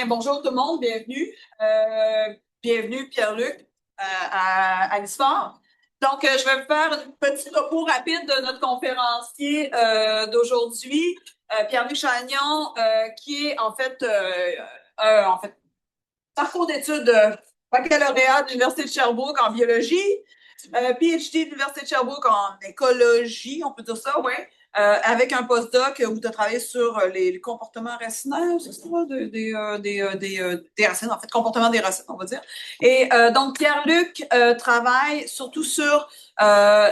Bonjour tout le monde, bienvenue. Bienvenue Pierre-Luc à l'ISFOR. Donc, je vais vous faire un petit topo rapide de notre conférencier d'aujourd'hui, Pierre-Luc Chagnon, qui est en fait parcours d'études baccalauréat de l'Université de Sherbrooke en biologie, PhD de l'Université de Sherbrooke en écologie, on peut dire ça, oui. Avec un postdoc où tu as travaillé sur les comportements racinaires, c'est ça, des racines, en fait, comportement des racines, on va dire. Et donc, Pierre-Luc travaille surtout sur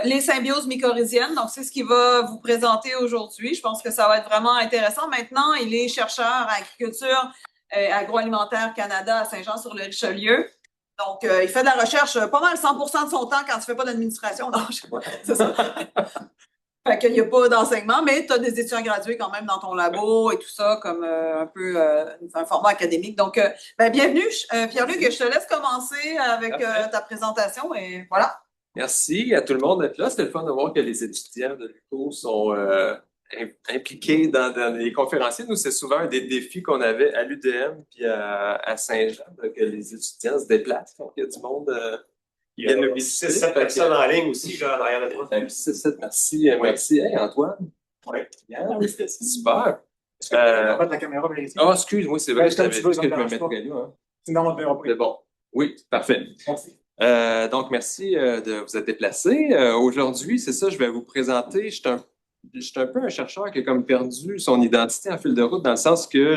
les symbioses mycorhiziennes. Donc, c'est ce qu'il va vous présenter aujourd'hui. Je pense que ça va être vraiment intéressant. Maintenant, il est chercheur en agriculture agroalimentaire Canada à Saint-Jean-sur-le-Richelieu. Donc, il fait de la recherche pas mal 100% de son temps quand tu fais pas d'administration. Non, je sais pas. C'est ça. Fait qu'il n'y a pas d'enseignement, mais tu as des étudiants gradués quand même dans ton labo et tout ça, comme un peu un format académique. Donc, bienvenue, Pierre-Luc, je te laisse commencer avec ta présentation et voilà. Merci à tout le monde d'être là. C'était le fun de voir que les étudiants de l'UQO sont impliqués dans les conférenciers. Nous, c'est souvent un des défis qu'on avait à l'UDM puis à Saint-Jean, que les étudiants se déplacent. Donc, il y a du monde qui vient nous visiter. 6-7 personnes en ligne aussi, là, derrière le droit. 6-7, merci. Merci. Hey, Antoine. Oui. C'était super. On va mettre la caméra vers ici. Oh, excuse-moi, c'est vrai, Ouais, je t'avais comme dit tu veux, que je ça me me dérange mettrais là. Hein. Sinon, on te verra pas. C'est bon. Oui, parfait. Merci. Donc, merci de vous être déplacé. Aujourd'hui, c'est ça, je vais vous présenter. Je suis un peu un chercheur qui a comme perdu son identité en fil de route, dans le sens que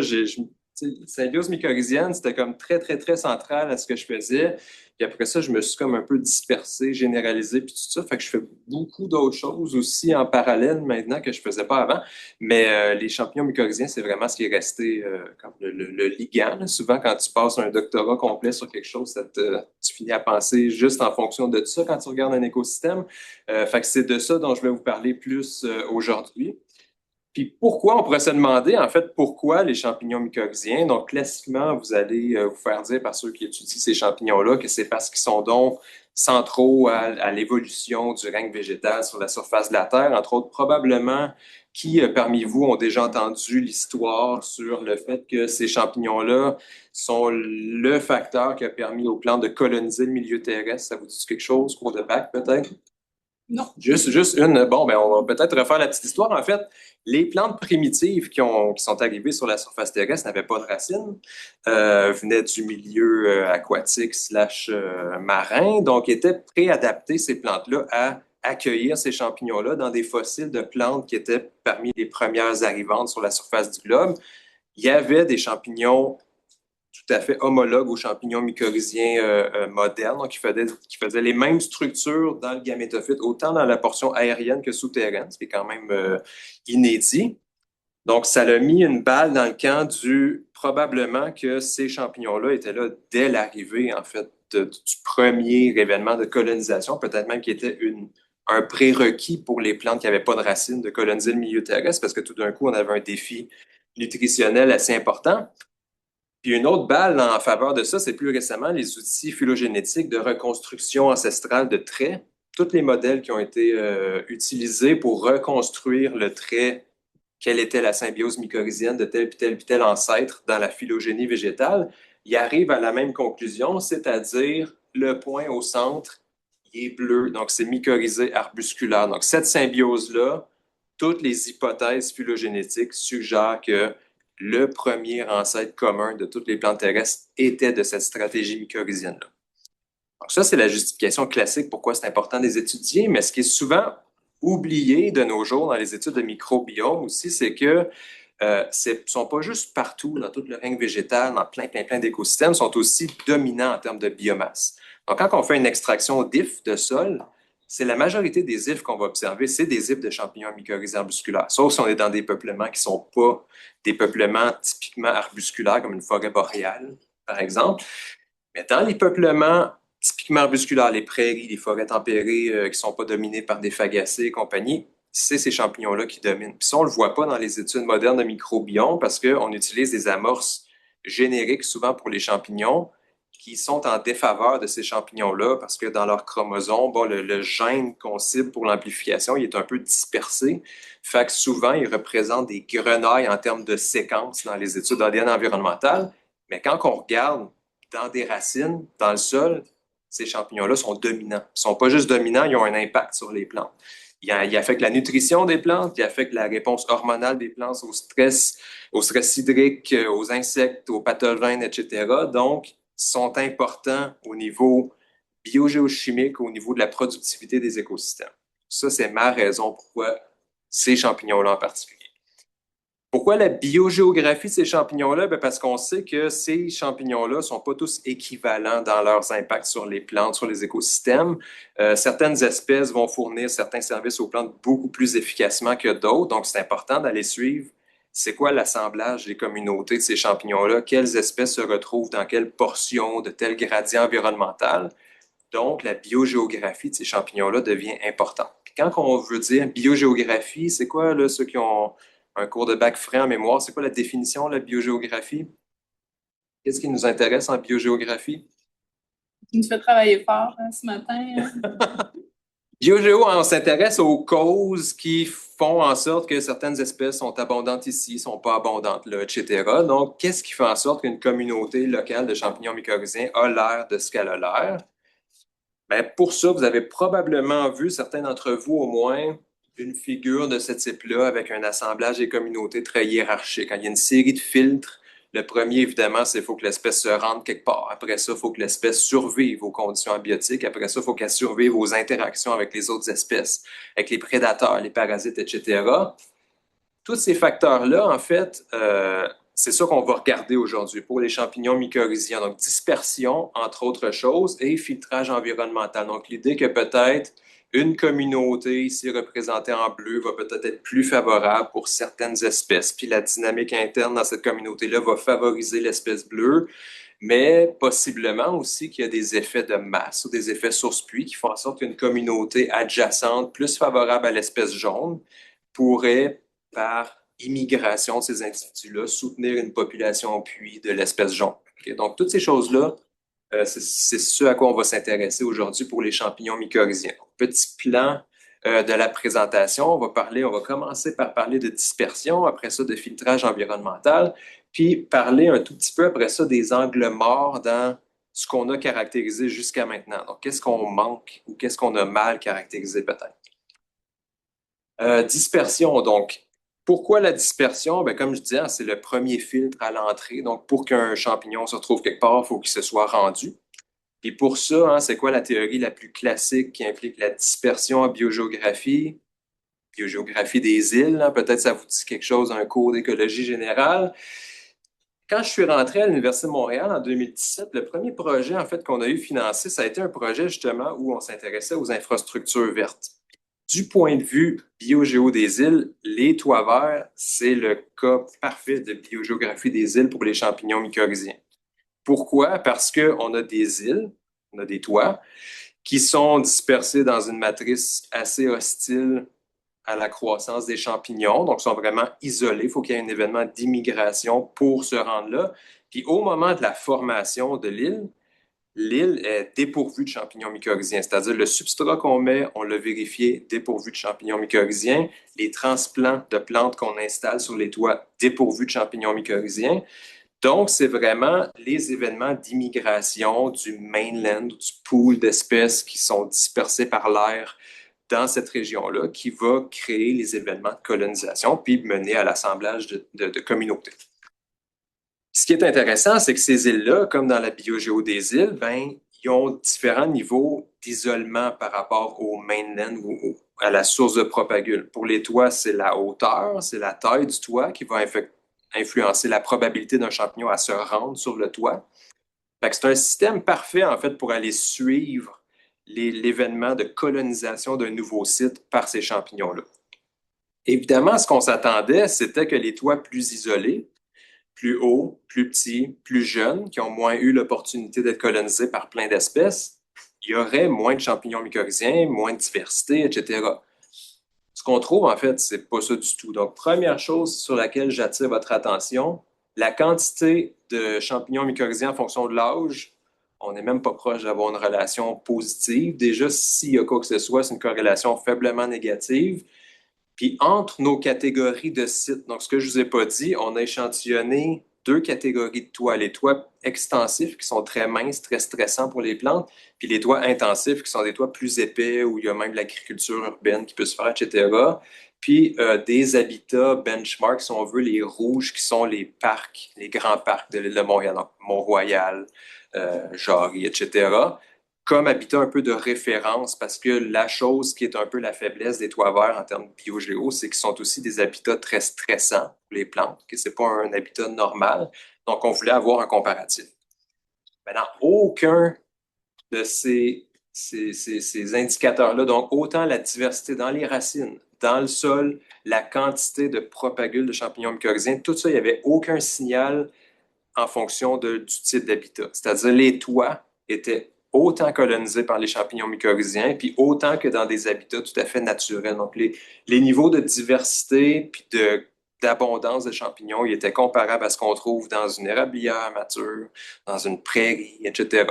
symbiose mycorhizienne, c'était comme très, très, très central à ce que je faisais. Puis après ça, je me suis comme un peu dispersé, généralisé, puis tout ça. Fait que je fais beaucoup d'autres choses aussi en parallèle maintenant que je faisais pas avant. Mais les champignons mycorhiziens, c'est vraiment ce qui est resté comme le ligand, là. Souvent, quand tu passes un doctorat complet sur quelque chose, tu finis à penser juste en fonction de ça quand tu regardes un écosystème. Fait que c'est de ça dont je vais vous parler plus aujourd'hui. Puis pourquoi, on pourrait se demander, en fait, pourquoi les champignons mycorhiziens? Donc, classiquement, vous allez vous faire dire par ceux qui étudient ces champignons-là que c'est parce qu'ils sont donc centraux à l'évolution du règne végétal sur la surface de la Terre. Entre autres, probablement, qui parmi vous ont déjà entendu l'histoire sur le fait que ces champignons-là sont le facteur qui a permis aux plantes de coloniser le milieu terrestre? Ça vous dit quelque chose, cours de bac, peut-être? Non. Juste une. Bon, on va peut-être refaire la petite histoire. En fait, les plantes primitives qui sont arrivées sur la surface terrestre n'avaient pas de racines, venaient du milieu aquatique slash marin, donc étaient préadaptées, ces plantes-là, à accueillir ces champignons-là dans des fossiles de plantes qui étaient parmi les premières arrivantes sur la surface du globe. Il y avait des champignons tout à fait homologue aux champignons mycorhiziens modernes, donc qui faisaient les mêmes structures dans le gamétophyte, autant dans la portion aérienne que souterraine, ce qui est quand même inédit. Donc, ça l'a mis une balle dans le camp probablement que ces champignons-là étaient là dès l'arrivée, en fait, du premier événement de colonisation, peut-être même qui était un prérequis pour les plantes qui n'avaient pas de racines de coloniser le milieu terrestre, parce que tout d'un coup, on avait un défi nutritionnel assez important. Puis une autre balle en faveur de ça, c'est plus récemment les outils phylogénétiques de reconstruction ancestrale de traits. Tous les modèles qui ont été utilisés pour reconstruire le trait, quelle était la symbiose mycorhizienne de tel puis tel puis tel ancêtre dans la phylogénie végétale, ils arrivent à la même conclusion, c'est-à-dire le point au centre, il est bleu, donc c'est mycorhizé arbusculaire. Donc cette symbiose-là, toutes les hypothèses phylogénétiques suggèrent que le premier ancêtre commun de toutes les plantes terrestres était de cette stratégie mycorhizienne-là. Donc ça, c'est la justification classique pourquoi c'est important de les étudier, mais ce qui est souvent oublié de nos jours dans les études de microbiome aussi, c'est que ne sont pas juste partout dans tout le règne végétal, dans plein d'écosystèmes, sont aussi dominants en termes de biomasse. Donc quand on fait une extraction d'IF de sol, c'est la majorité des ifs qu'on va observer, c'est des ifs de champignons mycorhiziens arbusculaires, sauf si on est dans des peuplements qui ne sont pas des peuplements typiquement arbusculaires, comme une forêt boréale, par exemple. Mais dans les peuplements typiquement arbusculaires, les prairies, les forêts tempérées qui ne sont pas dominées par des fagacées et compagnie, c'est ces champignons-là qui dominent. Puis ça, on ne le voit pas dans les études modernes de microbiome parce qu'on utilise des amorces génériques souvent pour les champignons, qui sont en défaveur de ces champignons-là parce que dans leur chromosome, le gène qu'on cible pour l'amplification, il est un peu dispersé. Fait que souvent, ils représentent des grenailles en termes de séquences dans les études d'ADN environnementales Mais quand on regarde dans des racines, dans le sol, ces champignons-là sont dominants. Ils ne sont pas juste dominants, ils ont un impact sur les plantes. Ils affectent la nutrition des plantes, ils affectent la réponse hormonale des plantes au stress hydrique, aux insectes, aux pathogènes, etc. Donc, ils sont importants au niveau biogéochimique, au niveau de la productivité des écosystèmes. Ça, c'est ma raison pourquoi ces champignons-là en particulier. Pourquoi la biogéographie de ces champignons-là? Ben parce qu'on sait que ces champignons-là ne sont pas tous équivalents dans leurs impacts sur les plantes, sur les écosystèmes. Certaines espèces vont fournir certains services aux plantes beaucoup plus efficacement que d'autres, donc c'est important d'aller suivre c'est quoi l'assemblage des communautés de ces champignons-là, quelles espèces se retrouvent dans quelle portion de tel gradient environnemental. Donc, la biogéographie de ces champignons-là devient importante. Puis quand on veut dire biogéographie, c'est quoi, là, ceux qui ont un cours de bac frais en mémoire, c'est quoi la définition de la biogéographie? Qu'est-ce qui nous intéresse en biogéographie? Tu nous fais travailler fort ce matin. Biogéo, on s'intéresse aux causes qui font en sorte que certaines espèces sont abondantes ici, sont pas abondantes là, etc. Donc, qu'est-ce qui fait en sorte qu'une communauté locale de champignons mycorhiziens a l'air de ce qu'elle a l'air? Ben, pour ça, vous avez probablement vu, certains d'entre vous au moins, une figure de ce type-là avec un assemblage des communautés très hiérarchique. Quand il y a une série de filtres, le premier, évidemment, c'est qu'il faut que l'espèce se rende quelque part. Après ça, il faut que l'espèce survive aux conditions abiotiques. Après ça, il faut qu'elle survive aux interactions avec les autres espèces, avec les prédateurs, les parasites, etc. Tous ces facteurs-là, en fait, c'est ça qu'on va regarder aujourd'hui pour les champignons mycorhiziens. Donc, dispersion, entre autres choses, et filtrage environnemental. Donc, l'idée que peut-être une communauté ici représentée en bleu va peut-être être plus favorable pour certaines espèces. Puis la dynamique interne dans cette communauté-là va favoriser l'espèce bleue, mais possiblement aussi qu'il y a des effets de masse ou des effets source-puits qui font en sorte qu'une communauté adjacente, plus favorable à l'espèce jaune, pourrait, par immigration de ces individus-là, soutenir une population puits de l'espèce jaune. Okay? Donc, toutes ces choses-là, c'est ce à quoi on va s'intéresser aujourd'hui pour les champignons mycorhiziens. Petit plan de la présentation, on va commencer par parler de dispersion, après ça de filtrage environnemental, puis parler un tout petit peu après ça des angles morts dans ce qu'on a caractérisé jusqu'à maintenant. Donc, qu'est-ce qu'on manque ou qu'est-ce qu'on a mal caractérisé peut-être? Dispersion, donc. Pourquoi la dispersion? Ben, comme je disais, c'est le premier filtre à l'entrée. Donc, pour qu'un champignon se retrouve quelque part, il faut qu'il se soit rendu. Et pour ça, c'est quoi la théorie la plus classique qui implique la dispersion en biogéographie? Biogéographie des îles, peut-être ça vous dit quelque chose, un cours d'écologie générale. Quand je suis rentré à l'Université de Montréal en 2017, le premier projet en fait qu'on a eu financé, ça a été un projet justement où on s'intéressait aux infrastructures vertes. Du point de vue biogéo des îles, les toits verts, c'est le cas parfait de biogéographie des îles pour les champignons mycorhiziens. Pourquoi? Parce qu'on a des îles, on a des toits, qui sont dispersés dans une matrice assez hostile à la croissance des champignons, donc sont vraiment isolés. Il faut qu'il y ait un événement d'immigration pour se rendre là. Puis au moment de la formation de l'île, l'île est dépourvue de champignons mycorhiziens, c'est-à-dire le substrat qu'on met, on l'a vérifié, dépourvu de champignons mycorhiziens. Les transplants de plantes qu'on installe sur les toits, dépourvus de champignons mycorhiziens. Donc, c'est vraiment les événements d'immigration du mainland, du pool d'espèces qui sont dispersées par l'air dans cette région-là qui va créer les événements de colonisation puis mener à l'assemblage de communautés. Ce qui est intéressant, c'est que ces îles-là, comme dans la biogéo des îles, ils ont différents niveaux d'isolement par rapport au mainland ou à la source de propagule. Pour les toits, c'est la hauteur, c'est la taille du toit qui va influencer la probabilité d'un champignon à se rendre sur le toit. C'est un système parfait, en fait, pour aller suivre l'événement de colonisation d'un nouveau site par ces champignons-là. Évidemment, ce qu'on s'attendait, c'était que les toits plus isolés, plus hauts, plus petits, plus jeunes, qui ont moins eu l'opportunité d'être colonisés par plein d'espèces, il y aurait moins de champignons mycorhiziens, moins de diversité, etc. Ce qu'on trouve, en fait, c'est pas ça du tout. Donc, première chose sur laquelle j'attire votre attention, la quantité de champignons mycorhiziens en fonction de l'âge, on n'est même pas proche d'avoir une relation positive. Déjà, s'il y a quoi que ce soit, c'est une corrélation faiblement négative. Puis entre nos catégories de sites, donc ce que je ne vous ai pas dit, on a échantillonné deux catégories de toits. Les toits extensifs qui sont très minces, très stressants pour les plantes, puis les toits intensifs qui sont des toits plus épais où il y a même de l'agriculture urbaine qui peut se faire, etc. Puis des habitats benchmark, si on veut, les rouges qui sont les parcs, les grands parcs de l'île de Montréal, donc Mont-Royal, Jarry, etc., comme habitat un peu de référence, parce que la chose qui est un peu la faiblesse des toits verts en termes de biogéo, c'est qu'ils sont aussi des habitats très stressants pour les plantes, que c'est pas un habitat normal. Donc, on voulait avoir un comparatif. Maintenant, aucun de ces indicateurs-là, donc autant la diversité dans les racines, dans le sol, la quantité de propagules de champignons mycorhiziens, tout ça, il n'y avait aucun signal en fonction du type d'habitat. C'est-à-dire les toits étaient autant colonisés par les champignons mycorhiziens, puis autant que dans des habitats tout à fait naturels. Donc, les niveaux de diversité puis d'abondance de champignons, ils étaient comparables à ce qu'on trouve dans une érablière mature, dans une prairie, etc.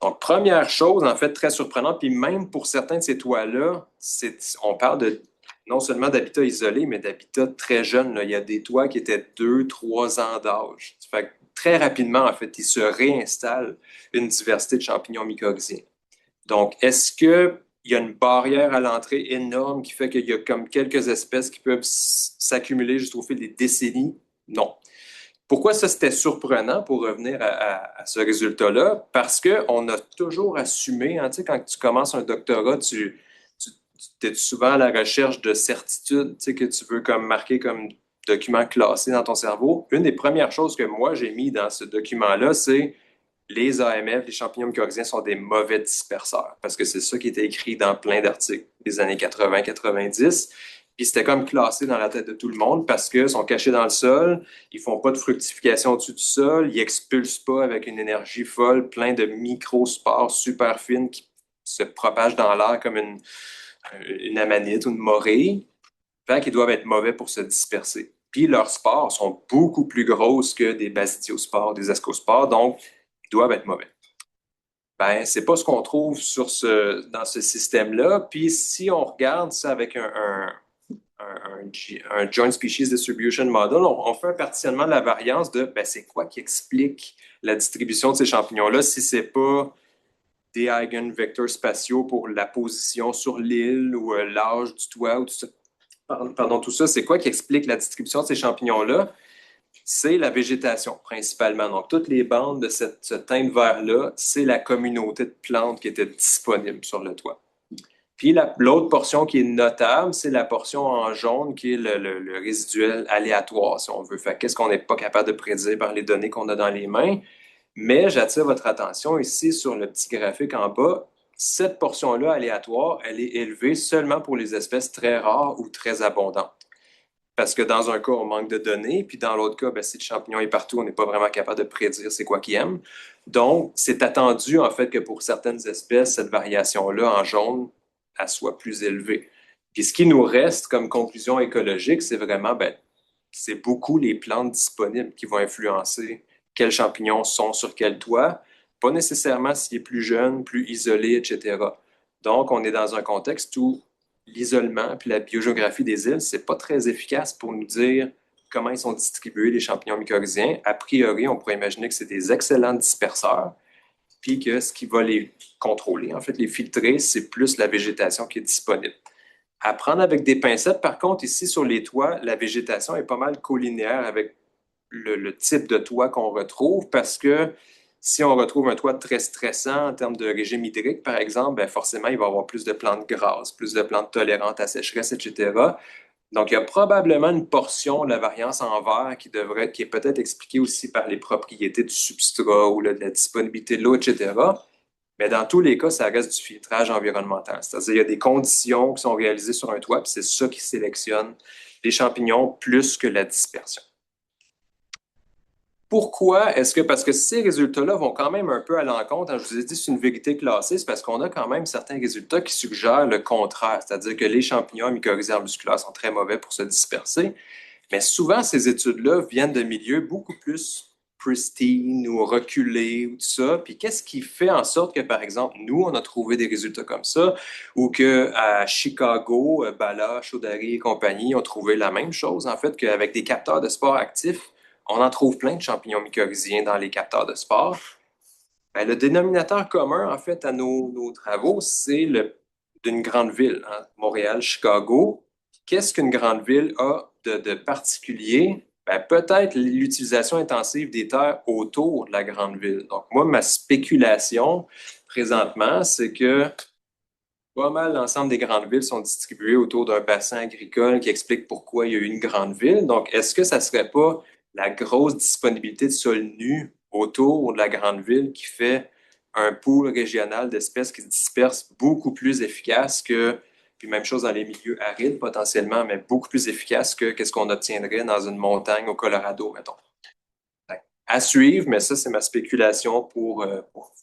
Donc, première chose, en fait, très surprenante, puis même pour certains de ces toits-là, on parle non seulement d'habitats isolés, mais d'habitats très jeunes. Là. Il y a des toits qui étaient 2, 3 ans d'âge. Ça fait que très rapidement, en fait, il se réinstalle une diversité de champignons mycorhiziens. Donc, est-ce qu'il y a une barrière à l'entrée énorme qui fait qu'il y a comme quelques espèces qui peuvent s'accumuler juste au fil des décennies? Non. Pourquoi ça, c'était surprenant pour revenir à ce résultat-là? Parce qu'on a toujours assumé, hein, tu sais, quand tu commences un doctorat, tu es souvent à la recherche de certitudes, tu sais, que tu veux comme marquer comme document classé dans ton cerveau. Une des premières choses que moi, j'ai mis dans ce document-là, c'est les AMF, les champignons mycorhiziens, sont des mauvais disperseurs. Parce que c'est ça qui était écrit dans plein d'articles des années 80-90. Puis c'était comme classé dans la tête de tout le monde parce qu'ils sont cachés dans le sol, ils font pas de fructification au-dessus du sol, ils expulsent pas avec une énergie folle, plein de microspores super fines qui se propagent dans l'air comme une amanite ou une morée. Fait qu'ils doivent être mauvais pour se disperser. Puis leurs spores sont beaucoup plus grosses que des basidiospores, des ascospores, donc ils doivent être mauvais. Ben, c'est pas ce qu'on trouve dans ce système-là. Puis si on regarde ça avec un Joint Species Distribution Model, on fait un partitionnement de la variance de ben, c'est quoi qui explique la distribution de ces champignons-là si c'est pas des eigenvecteurs spatiaux pour la position sur l'île ou l'âge du toit ou tout ça. Pardon, tout ça, c'est quoi qui explique la distribution de ces champignons-là? C'est la végétation principalement. Donc, toutes les bandes de ce teint vert-là, c'est la communauté de plantes qui était disponible sur le toit. Puis l'autre portion qui est notable, c'est la portion en jaune qui est le résiduel aléatoire, si on veut. Fait qu'est-ce qu'on n'est pas capable de prédire par les données qu'on a dans les mains. Mais j'attire votre attention ici sur le petit graphique en bas. Cette portion-là aléatoire, elle est élevée seulement pour les espèces très rares ou très abondantes. Parce que dans un cas, on manque de données, puis dans l'autre cas, ben, si le champignon est partout, on n'est pas vraiment capable de prédire c'est quoi qu'il aime. Donc, c'est attendu en fait que pour certaines espèces, cette variation-là en jaune, elle soit plus élevée. Puis ce qui nous reste comme conclusion écologique, c'est vraiment, ben, c'est beaucoup les plantes disponibles qui vont influencer quels champignons sont sur quel toit, pas nécessairement s'il est plus jeune, plus isolé, etc. Donc, on est dans un contexte où l'isolement puis la biogéographie des îles, c'est pas très efficace pour nous dire comment ils sont distribués, les champignons mycorhiziens. A priori, on pourrait imaginer que c'est des excellents disperseurs, puis que ce qui va les contrôler, en fait, les filtrer, c'est plus la végétation qui est disponible. À prendre avec des pincettes, par contre, ici sur les toits, la végétation est pas mal collinéaire avec le type de toit qu'on retrouve parce que si on retrouve un toit très stressant en termes de régime hydrique, par exemple, ben forcément, il va y avoir plus de plantes grasses, plus de plantes tolérantes à sécheresse, etc. Donc, il y a probablement une portion de la variance en vert qui est peut-être expliquée aussi par les propriétés du substrat ou de la disponibilité de l'eau, etc. Mais dans tous les cas, ça reste du filtrage environnemental. C'est-à-dire qu'il y a des conditions qui sont réalisées sur un toit, puis c'est ça qui sélectionne les champignons plus que la dispersion. Pourquoi est-ce que, parce que ces résultats-là vont quand même un peu à l'encontre, hein, je vous ai dit c'est une vérité classée, c'est parce qu'on a quand même certains résultats qui suggèrent le contraire, c'est-à-dire que les champignons mycorhiziens arbusculaires sont très mauvais pour se disperser, mais souvent ces études-là viennent de milieux beaucoup plus pristine ou reculés ou tout ça. Puis qu'est-ce qui fait en sorte que, par exemple, nous, on a trouvé des résultats comme ça ou qu'à Chicago, Bala, Chaudhary et compagnie ont trouvé la même chose, en fait, qu'avec des capteurs de sport actifs, on en trouve plein de champignons mycorhiziens dans les capteurs de spore. Ben, le dénominateur commun, en fait, à nos travaux, c'est d'une grande ville, hein, Montréal, Chicago. Qu'est-ce qu'une grande ville a de particulier? Ben, peut-être l'utilisation intensive des terres autour de la grande ville. Donc, moi, ma spéculation présentement, c'est que pas mal l'ensemble des grandes villes sont distribuées autour d'un bassin agricole qui explique pourquoi il y a eu une grande ville. Donc, est-ce que ça ne serait pas la grosse disponibilité de sol nu autour de la grande ville qui fait un pool régional d'espèces qui se dispersent beaucoup plus efficace que, puis même chose dans les milieux arides potentiellement, mais beaucoup plus efficace que qu'est-ce qu'on obtiendrait dans une montagne au Colorado, mettons. À suivre, mais ça, c'est ma spéculation pour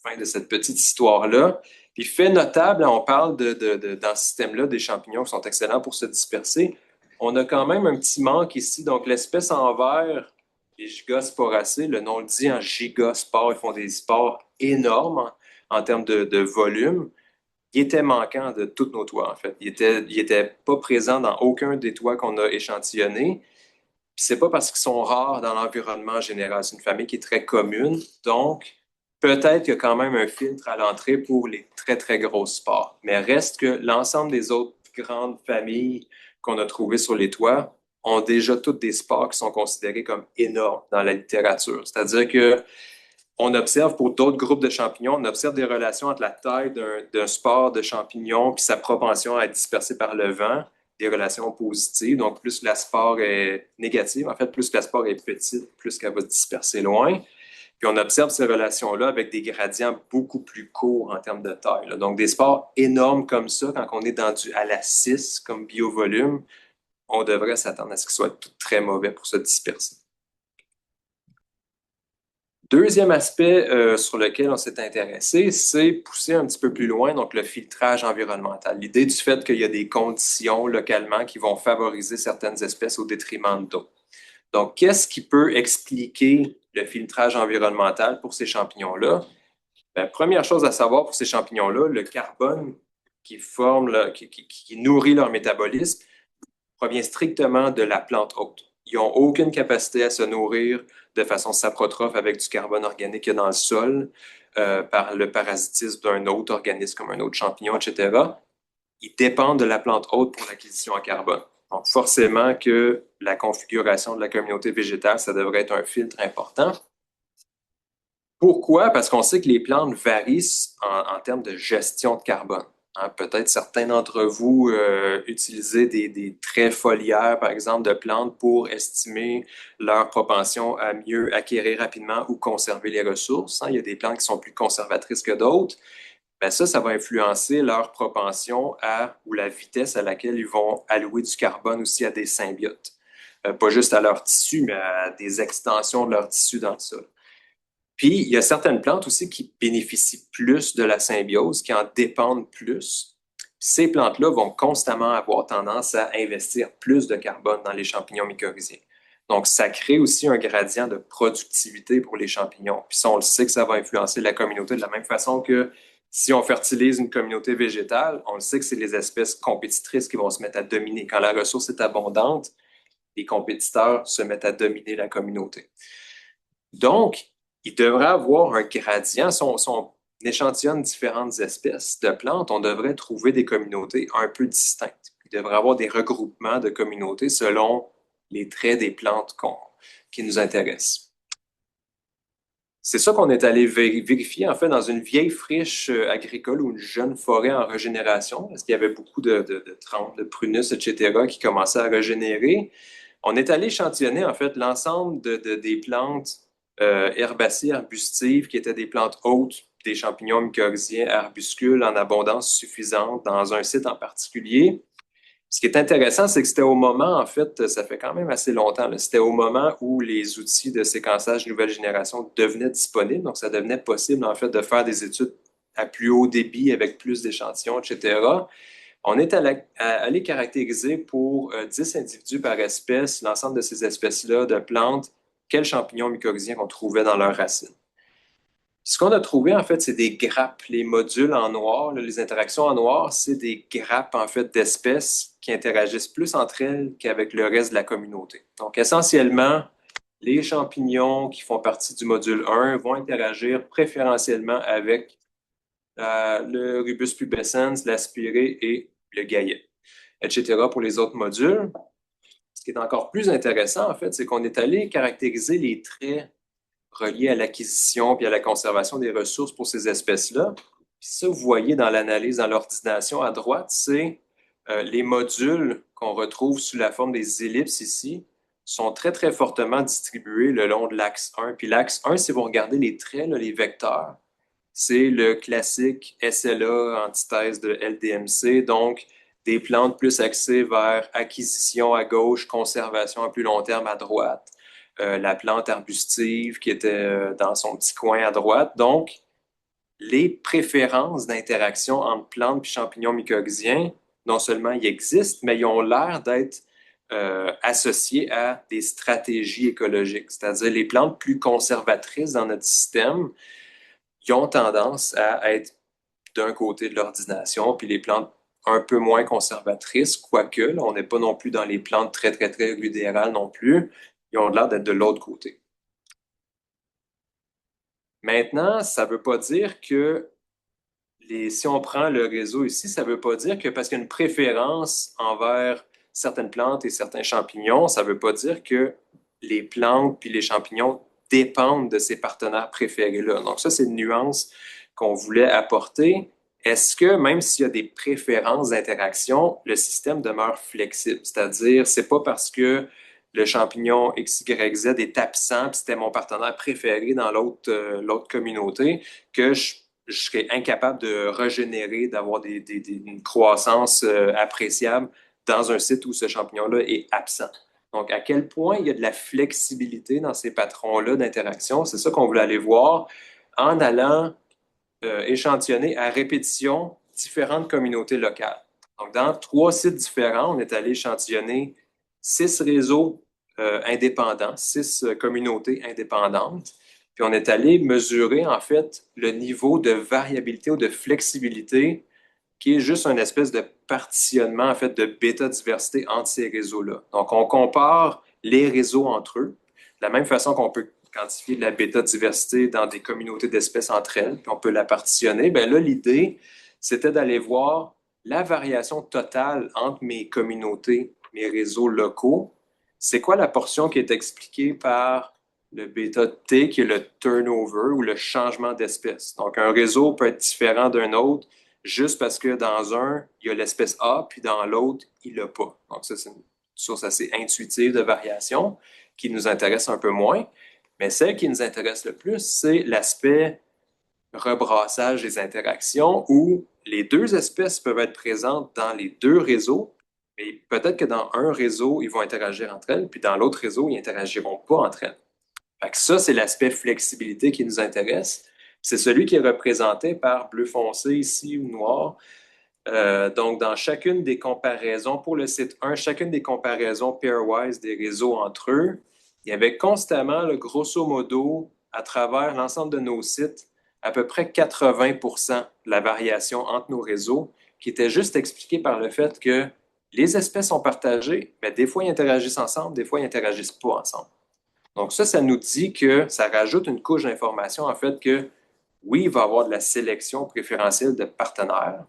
fin de cette petite histoire-là. Puis, fait notable, on parle dans ce système-là des champignons qui sont excellents pour se disperser. On a quand même un petit manque ici. Donc, l'espèce en vert, les gigasporacées, le nom le dit en gigaspores, ils font des spores énormes en termes de volume. Il était manquant de tous nos toits, en fait. Il était pas présent dans aucun des toits qu'on a échantillonnés. Puis c'est pas parce qu'ils sont rares dans l'environnement général. C'est une famille qui est très commune. Donc, peut-être qu'il y a quand même un filtre à l'entrée pour les très, très grosses spores. Mais reste que l'ensemble des autres grandes familles qu'on a trouvées sur les toits ont déjà toutes des spores qui sont considérées comme énormes dans la littérature. C'est-à-dire que on observe pour d'autres groupes de champignons, on observe des relations entre la taille d'un spore de champignon puis sa propension à être dispersé par le vent, des relations positives. Donc, plus la spore est négative, en fait, plus la spore est petite, plus qu'elle va se disperser loin. Puis on observe ces relations-là avec des gradients beaucoup plus courts en termes de taille, là. Donc, des spores énormes comme ça, quand on est à la 6 comme biovolume, on devrait s'attendre à ce qu'ils soient tout très mauvais pour se disperser. Deuxième aspect sur lequel on s'est intéressé, c'est pousser un petit peu plus loin, donc le filtrage environnemental. L'idée du fait qu'il y a des conditions localement qui vont favoriser certaines espèces au détriment d'autres. Donc, qu'est-ce qui peut expliquer le filtrage environnemental pour ces champignons-là? Ben, première chose à savoir pour ces champignons-là, le carbone qui nourrit leur métabolisme provient strictement de la plante hôte. Ils n'ont aucune capacité à se nourrir de façon saprotrophe avec du carbone organique qu'il y a dans le sol, par le parasitisme d'un autre organisme comme un autre champignon, etc. Ils dépendent de la plante hôte pour l'acquisition en carbone. Donc, forcément que la configuration de la communauté végétale, ça devrait être un filtre important. Pourquoi? Parce qu'on sait que les plantes varient en termes de gestion de carbone. Hein, peut-être certains d'entre vous utilisez des traits foliaires, par exemple, de plantes pour estimer leur propension à mieux acquérir rapidement ou conserver les ressources. Hein. Il y a des plantes qui sont plus conservatrices que d'autres. Ben ça va influencer leur propension ou la vitesse à laquelle ils vont allouer du carbone aussi à des symbiotes. Pas juste à leur tissu, mais à des extensions de leur tissu dans le sol. Puis, il y a certaines plantes aussi qui bénéficient plus de la symbiose, qui en dépendent plus. Ces plantes-là vont constamment avoir tendance à investir plus de carbone dans les champignons mycorhiziens. Donc, ça crée aussi un gradient de productivité pour les champignons. Puis ça, on le sait que ça va influencer la communauté de la même façon que si on fertilise une communauté végétale, on le sait que c'est les espèces compétitrices qui vont se mettre à dominer. Quand la ressource est abondante, les compétiteurs se mettent à dominer la communauté. Donc, il devrait avoir un gradient. Si on échantillonne différentes espèces de plantes, on devrait trouver des communautés un peu distinctes. Il devrait avoir des regroupements de communautés selon les traits des plantes qui nous intéressent. C'est ça qu'on est allé vérifier, en fait, dans une vieille friche agricole ou une jeune forêt en régénération, parce qu'il y avait beaucoup de trempes, de prunus, etc., qui commençaient à régénérer. On est allé échantillonner, en fait, l'ensemble des plantes herbacées, arbustives, qui étaient des plantes hôtes, des champignons mycorhiziens, arbuscules en abondance suffisante dans un site en particulier. Ce qui est intéressant, c'est que c'était au moment, en fait, ça fait quand même assez longtemps, c'était au moment où les outils de séquençage nouvelle génération devenaient disponibles. Donc, ça devenait possible, en fait, de faire des études à plus haut débit avec plus d'échantillons, etc. On est allé caractériser pour 10 individus par espèce, l'ensemble de ces espèces-là de plantes, quels champignons mycorhiziens qu'on trouvait dans leurs racines. Ce qu'on a trouvé, en fait, c'est des grappes. Les modules en noir, là, les interactions en noir, c'est des grappes, en fait, d'espèces qui interagissent plus entre elles qu'avec le reste de la communauté. Donc, essentiellement, les champignons qui font partie du module 1 vont interagir préférentiellement avec le rubus pubescens, l'aspiré et le gaillet, etc. pour les autres modules. Ce qui est encore plus intéressant, en fait, c'est qu'on est allé caractériser les traits reliés à l'acquisition puis à la conservation des ressources pour ces espèces-là. Puis ça, vous voyez dans l'analyse, dans l'ordination à droite, c'est les modules qu'on retrouve sous la forme des ellipses ici sont très, très fortement distribués le long de l'axe 1. Puis l'axe 1, si vous regardez les traits, là, les vecteurs, c'est le classique SLA, antithèse de LDMC, donc des plantes plus axées vers acquisition à gauche, conservation à plus long terme à droite, la plante arbustive qui était dans son petit coin à droite. Donc, les préférences d'interaction entre plantes et champignons mycorhiziens, non seulement ils existent, mais ils ont l'air d'être associés à des stratégies écologiques, c'est-à-dire les plantes plus conservatrices dans notre système, qui ont tendance à être d'un côté de l'ordination, puis les plantes un peu moins conservatrices, quoique, là, on n'est pas non plus dans les plantes très, très, très rudérales non plus, ils ont l'air d'être de l'autre côté. Maintenant, ça ne veut pas dire que si on prend le réseau ici, ça ne veut pas dire que parce qu'il y a une préférence envers certaines plantes et certains champignons, ça ne veut pas dire que les plantes puis les champignons dépendent de ces partenaires préférés-là. Donc ça, c'est une nuance qu'on voulait apporter. Est-ce que même s'il y a des préférences d'interaction, le système demeure flexible? C'est-à-dire, c'est pas parce que le champignon XYZ est absent, puis c'était mon partenaire préféré dans l'autre communauté, que je serais incapable de régénérer, d'avoir une croissance appréciable dans un site où ce champignon-là est absent. Donc, à quel point il y a de la flexibilité dans ces patrons-là d'interaction, c'est ça qu'on voulait aller voir en allant échantillonner à répétition différentes communautés locales. Donc, dans 3 sites différents, on est allé échantillonner 6 réseaux indépendants, 6 communautés indépendantes. Puis on est allé mesurer, en fait, le niveau de variabilité ou de flexibilité qui est juste une espèce de partitionnement, en fait, de bêta-diversité entre ces réseaux-là. Donc, on compare les réseaux entre eux, de la même façon qu'on peut quantifier la bêta-diversité dans des communautés d'espèces entre elles, puis on peut la partitionner. Bien là, l'idée, c'était d'aller voir la variation totale entre mes communautés, mes réseaux locaux. C'est quoi la portion qui est expliquée par le bêta-T, qui est le turnover ou le changement d'espèce. Donc, un réseau peut être différent d'un autre juste parce que dans un, il y a l'espèce A, puis dans l'autre, il l'a pas. Donc, ça, c'est une source assez intuitive de variation qui nous intéresse un peu moins. Mais celle qui nous intéresse le plus, c'est l'aspect rebrassage des interactions où les 2 espèces peuvent être présentes dans les 2 réseaux, mais peut-être que dans un réseau, ils vont interagir entre elles, puis dans l'autre réseau, ils n'interagiront pas entre elles. Fait que ça, c'est l'aspect flexibilité qui nous intéresse. C'est celui qui est représenté par bleu foncé ici ou noir. Donc, dans chacune des comparaisons, pour le site 1, chacune des comparaisons pairwise des réseaux entre eux, il y avait constamment, grosso modo, à travers l'ensemble de nos sites, à peu près 80% de la variation entre nos réseaux, qui était juste expliquée par le fait que les espèces sont partagées, mais des fois, ils interagissent ensemble, des fois, ils n'interagissent pas ensemble. Donc ça nous dit que ça rajoute une couche d'information, en fait, que oui, il va y avoir de la sélection préférentielle de partenaires,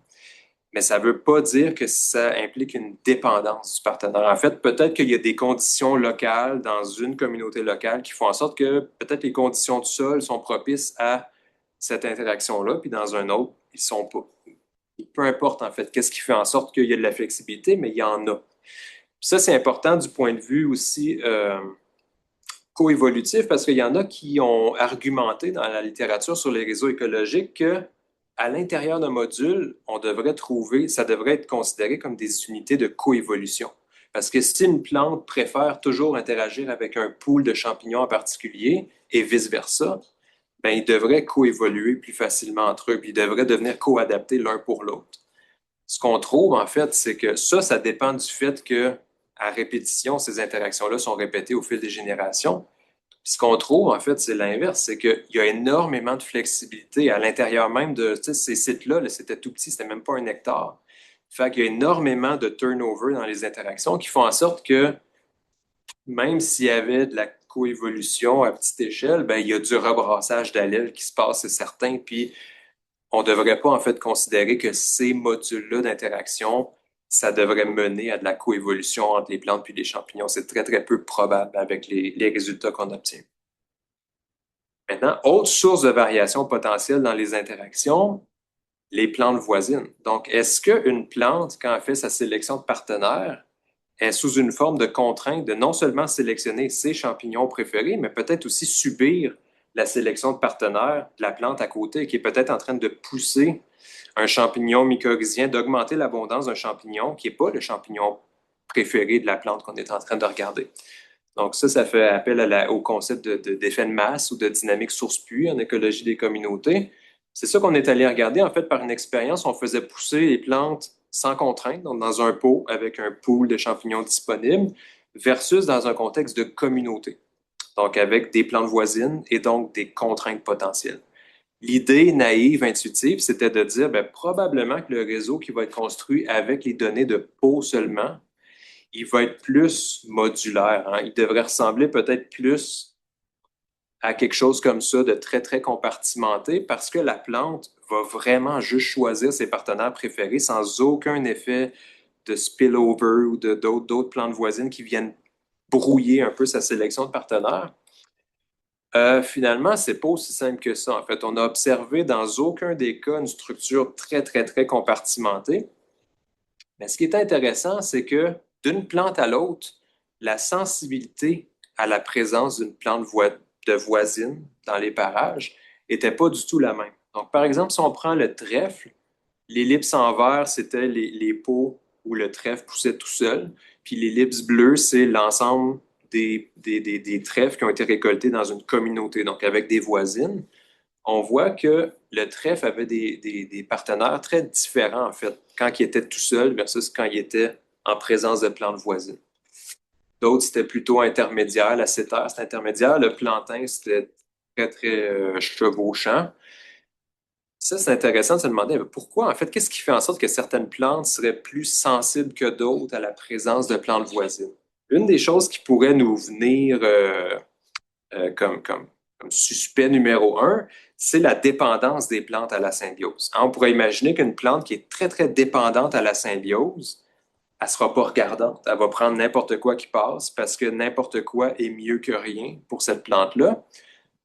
mais ça ne veut pas dire que ça implique une dépendance du partenaire. En fait, peut-être qu'il y a des conditions locales dans une communauté locale qui font en sorte que peut-être les conditions du sol sont propices à cette interaction-là, puis dans un autre, ils ne sont pas. Peu importe, en fait, qu'est-ce qui fait en sorte qu'il y a de la flexibilité, mais il y en a. Puis ça, c'est important du point de vue aussi coévolutif, parce qu'il y en a qui ont argumenté dans la littérature sur les réseaux écologiques que à l'intérieur d'un module, ça devrait être considéré comme des unités de coévolution. Parce que si une plante préfère toujours interagir avec un pool de champignons en particulier et vice-versa, ben, ils devraient coévoluer plus facilement entre eux, puis ils devraient devenir co-adaptés l'un pour l'autre. Ce qu'on trouve, en fait, c'est que ça dépend du fait que, à répétition, ces interactions-là sont répétées au fil des générations. Puis ce qu'on trouve, en fait, c'est l'inverse, c'est qu'il y a énormément de flexibilité à l'intérieur même de ces sites-là. Là, c'était tout petit, c'était même pas 1 hectare. Fait qu'il y a énormément de turnover dans les interactions qui font en sorte que même s'il y avait de la coévolution à petite échelle, ben, il y a du rebrassage d'allèles qui se passe, c'est certain, puis on ne devrait pas en fait considérer que ces modules-là d'interaction, ça devrait mener à de la coévolution entre les plantes puis les champignons. C'est très, très peu probable avec les résultats qu'on obtient. Maintenant, autre source de variation potentielle dans les interactions, les plantes voisines. Donc, est-ce qu'une plante, quand elle fait sa sélection de partenaires, est sous une forme de contrainte de non seulement sélectionner ses champignons préférés, mais peut-être aussi subir la sélection de partenaires de la plante à côté, qui est peut-être en train de pousser un champignon mycorhizien, d'augmenter l'abondance d'un champignon qui n'est pas le champignon préféré de la plante qu'on est en train de regarder. Donc ça fait appel au concept d'effet de masse ou de dynamique source-puits en écologie des communautés. C'est ça qu'on est allé regarder. En fait, par une expérience, on faisait pousser les plantes sans contrainte, donc dans un pot avec un pool de champignons disponibles, versus dans un contexte de communauté, donc avec des plantes voisines et donc des contraintes potentielles. L'idée naïve, intuitive, c'était de dire probablement que le réseau qui va être construit avec les données de pot seulement, il va être plus modulaire. Hein? Il devrait ressembler peut-être plus à quelque chose comme ça de très, très compartimenté parce que la plante va vraiment juste choisir ses partenaires préférés sans aucun effet de spillover ou d'autres plantes voisines qui viennent brouiller un peu sa sélection de partenaires. Finalement, c'est pas aussi simple que ça. En fait, on a observé dans aucun des cas une structure très, très, très compartimentée. Mais ce qui est intéressant, c'est que d'une plante à l'autre, la sensibilité à la présence d'une plante de voisine dans les parages n'était pas du tout la même. Donc, par exemple, si on prend le trèfle, l'ellipse en vert, c'était les pots où le trèfle poussait tout seul. Puis l'ellipse bleue, c'est l'ensemble des trèfles qui ont été récoltés dans une communauté, donc avec des voisines. On voit que le trèfle avait des partenaires très différents, en fait, quand il était tout seul versus quand il était en présence de plantes voisines. D'autres, c'était plutôt intermédiaire. La cétare, c'était intermédiaire. Le plantain, c'était très, très chevauchant. Ça, c'est intéressant de se demander pourquoi, en fait, qu'est-ce qui fait en sorte que certaines plantes seraient plus sensibles que d'autres à la présence de plantes voisines? Une des choses qui pourrait nous venir comme suspect numéro un, c'est la dépendance des plantes à la symbiose. On pourrait imaginer qu'une plante qui est très, très dépendante à la symbiose, elle ne sera pas regardante. Elle va prendre n'importe quoi qui passe parce que n'importe quoi est mieux que rien pour cette plante-là.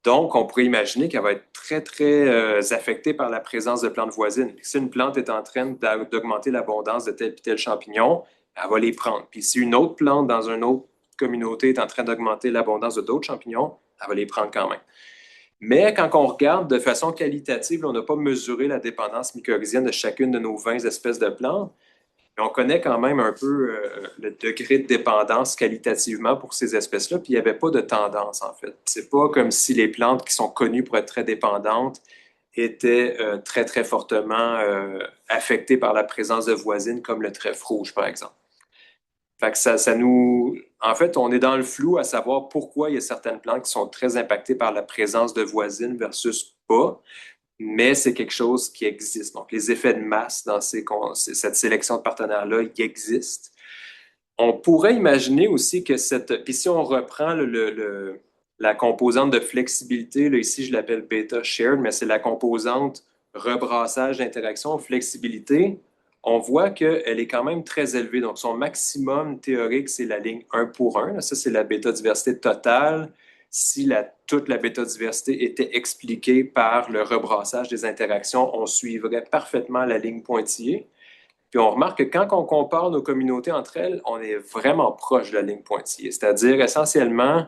Donc, on pourrait imaginer qu'elle va être très, très affectée par la présence de plantes voisines. Puis, si une plante est en train d'augmenter l'abondance de tel et tel champignon, elle va les prendre. Puis si une autre plante dans une autre communauté est en train d'augmenter l'abondance de d'autres champignons, elle va les prendre quand même. Mais quand on regarde de façon qualitative, on n'a pas mesuré la dépendance mycorhizienne de chacune de nos 20 espèces de plantes, mais on connaît quand même un peu le degré de dépendance qualitativement pour ces espèces-là, puis il n'y avait pas de tendance en fait. C'est pas comme si les plantes qui sont connues pour être très dépendantes étaient très, très fortement affectées par la présence de voisines comme le trèfle rouge, par exemple. Fait que ça nous... En fait, on est dans le flou à savoir pourquoi il y a certaines plantes qui sont très impactées par la présence de voisines versus pas, mais c'est quelque chose qui existe. Donc, les effets de masse dans cette sélection de partenaires-là, ils existent. On pourrait imaginer aussi que puis si on reprend la composante de flexibilité, là, ici je l'appelle beta shared, mais c'est la composante rebrassage, interaction, flexibilité, on voit qu'elle est quand même très élevée. Donc, son maximum théorique, c'est la ligne 1 pour 1. Là, ça, c'est la bêta-diversité totale. Si toute la bêta-diversité était expliquée par le rebrassage des interactions, on suivrait parfaitement la ligne pointillée. Puis on remarque que quand on compare nos communautés entre elles, on est vraiment proche de la ligne pointillée. C'est-à-dire, essentiellement,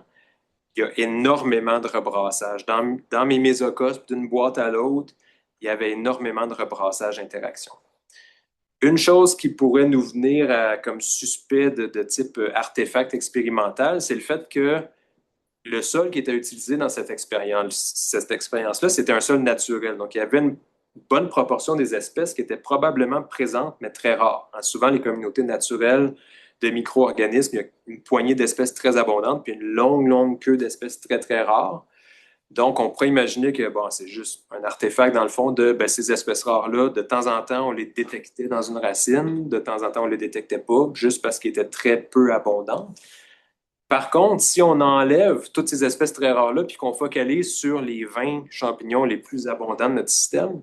il y a énormément de rebrassage. Dans mes mésocosmes, d'une boîte à l'autre, il y avait énormément de rebrassage d'interaction. Une chose qui pourrait nous venir comme suspect de type artefact expérimental, c'est le fait que le sol qui était utilisé dans cette expérience-là, c'était un sol naturel. Donc, il y avait une bonne proportion des espèces qui étaient probablement présentes, mais très rares. Souvent, les communautés naturelles de micro-organismes, il y a une poignée d'espèces très abondantes, puis une longue, longue queue d'espèces très, très rares. Donc, on pourrait imaginer que c'est juste un artefact, dans le fond, de ces espèces rares-là. De temps en temps, on les détectait dans une racine. De temps en temps, on ne les détectait pas, juste parce qu'elles étaient très peu abondantes. Par contre, si on enlève toutes ces espèces très rares-là, puis qu'on focalise sur les 20 champignons les plus abondants de notre système,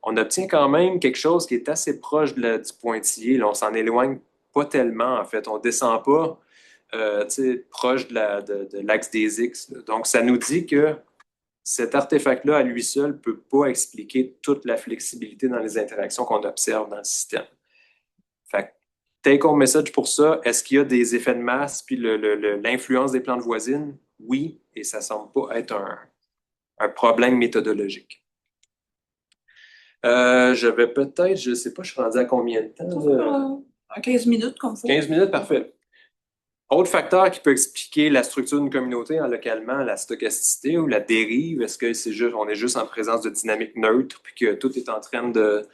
on obtient quand même quelque chose qui est assez proche du pointillé. Là, on s'en éloigne pas tellement, en fait. On descend pas proche de l'axe des X. Là. Donc, ça nous dit que cet artefact-là, à lui seul, ne peut pas expliquer toute la flexibilité dans les interactions qu'on observe dans le système. Fait que, take-home message pour ça, est-ce qu'il y a des effets de masse puis l'influence des plantes voisines? Oui, et ça ne semble pas être un problème méthodologique. Je vais peut-être, je ne sais pas, je suis rendu à combien de temps? 15 minutes comme ça. 15 minutes, parfait. Autre facteur qui peut expliquer la structure d'une communauté localement, la stochasticité ou la dérive, est-ce que on est juste en présence de dynamiques neutres puis que tout est en train de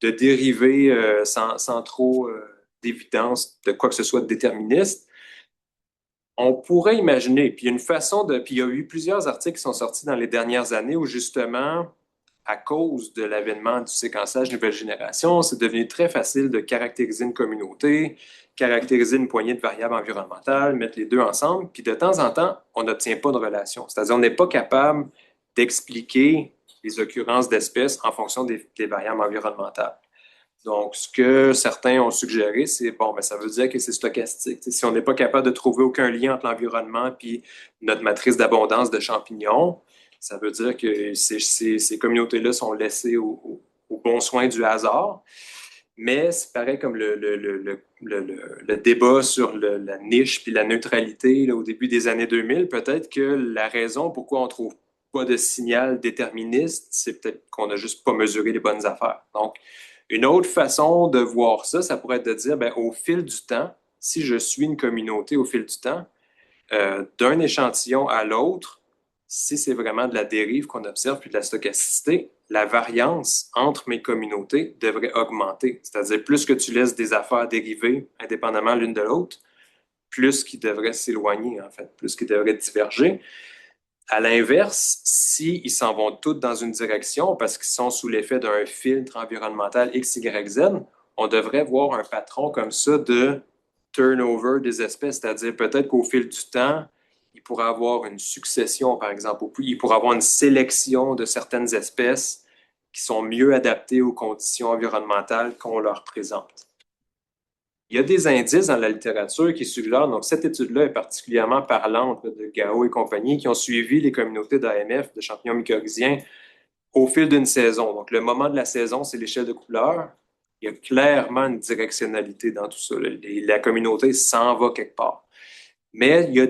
dériver sans trop d'évidence de quoi que ce soit de déterministe? On pourrait imaginer, puis il y a une façon puis il y a eu plusieurs articles qui sont sortis dans les dernières années où justement, à cause de l'avènement du séquençage nouvelle génération, c'est devenu très facile de caractériser une communauté, caractériser une poignée de variables environnementales, mettre les deux ensemble, puis de temps en temps, on n'obtient pas de relation. C'est-à-dire, on n'est pas capable d'expliquer les occurrences d'espèces en fonction des variables environnementales. Donc, ce que certains ont suggéré, c'est, bon, ben, ça veut dire que c'est stochastique. Si on n'est pas capable de trouver aucun lien entre l'environnement et notre matrice d'abondance de champignons, ça veut dire que ces communautés-là sont laissées au bon soin du hasard. Mais c'est pareil comme le débat sur la niche puis la neutralité là, au début des années 2000. Peut-être que la raison pourquoi on ne trouve pas de signal déterministe, c'est peut-être qu'on n'a juste pas mesuré les bonnes affaires. Donc, une autre façon de voir ça, ça pourrait être de dire, ben, au fil du temps, si je suis une communauté au fil du temps, d'un échantillon à l'autre, si c'est vraiment de la dérive qu'on observe puis de la stochasticité, la variance entre mes communautés devrait augmenter. C'est-à-dire, plus que tu laisses des affaires dériver indépendamment l'une de l'autre, plus qu'ils devraient s'éloigner, en fait, plus qu'ils devraient diverger. À l'inverse, s'ils s'en vont tous dans une direction parce qu'ils sont sous l'effet d'un filtre environnemental X, Y, Z, on devrait voir un patron comme ça de turnover des espèces, c'est-à-dire peut-être qu'au fil du temps, il pourrait avoir une succession, par exemple, ou il pourrait avoir une sélection de certaines espèces qui sont mieux adaptées aux conditions environnementales qu'on leur présente. Il y a des indices dans la littérature qui suggèrent, donc cette étude-là est particulièrement parlante de Gao et compagnie, qui ont suivi les communautés d'AMF, de champignons mycorhiziens, au fil d'une saison. Donc le moment de la saison, c'est l'échelle de couleur. Il y a clairement une directionnalité dans tout ça. La communauté s'en va quelque part. Mais il y a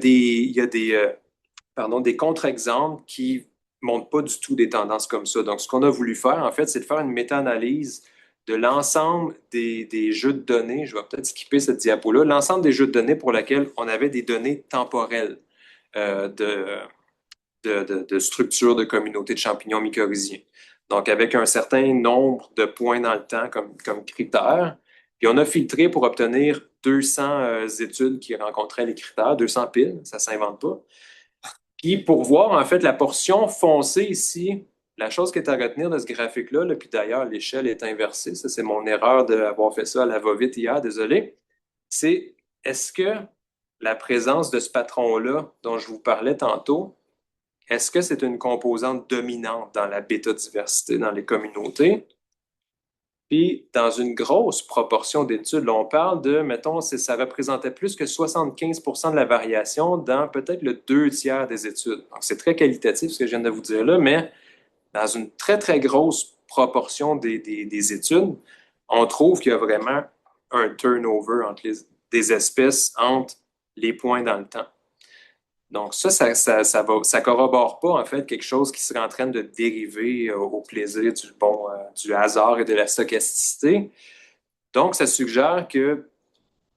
des contre-exemples qui ne montrent pas du tout des tendances comme ça. Donc, ce qu'on a voulu faire, en fait, c'est de faire une méta-analyse de l'ensemble des jeux de données. Je vais peut-être skipper cette diapo-là. L'ensemble des jeux de données pour lesquels on avait des données temporelles de structure de communautés de champignons mycorhiziens. Donc, avec un certain nombre de points dans le temps comme critères. Puis, on a filtré pour obtenir 200 études qui rencontraient les critères, 200 piles, ça ne s'invente pas. Puis, pour voir, en fait, la portion foncée ici, la chose qui est à retenir de ce graphique-là, là, puis d'ailleurs, l'échelle est inversée, ça, c'est mon erreur d'avoir fait ça à la va-vite hier, désolé, c'est est-ce que la présence de ce patron-là dont je vous parlais tantôt, est-ce que c'est une composante dominante dans la bêta-diversité dans les communautés? Puis, dans une grosse proportion d'études, là, on parle de, mettons, ça représentait plus que 75% de la variation dans peut-être le 2 tiers des études. Donc, c'est très qualitatif ce que je viens de vous dire là, mais dans une très, très grosse proportion des études, on trouve qu'il y a vraiment un turnover entre des espèces entre les points dans le temps. Donc ça corrobore pas en fait quelque chose qui serait en train de dériver au plaisir du hasard et de la stochasticité. Donc, ça suggère que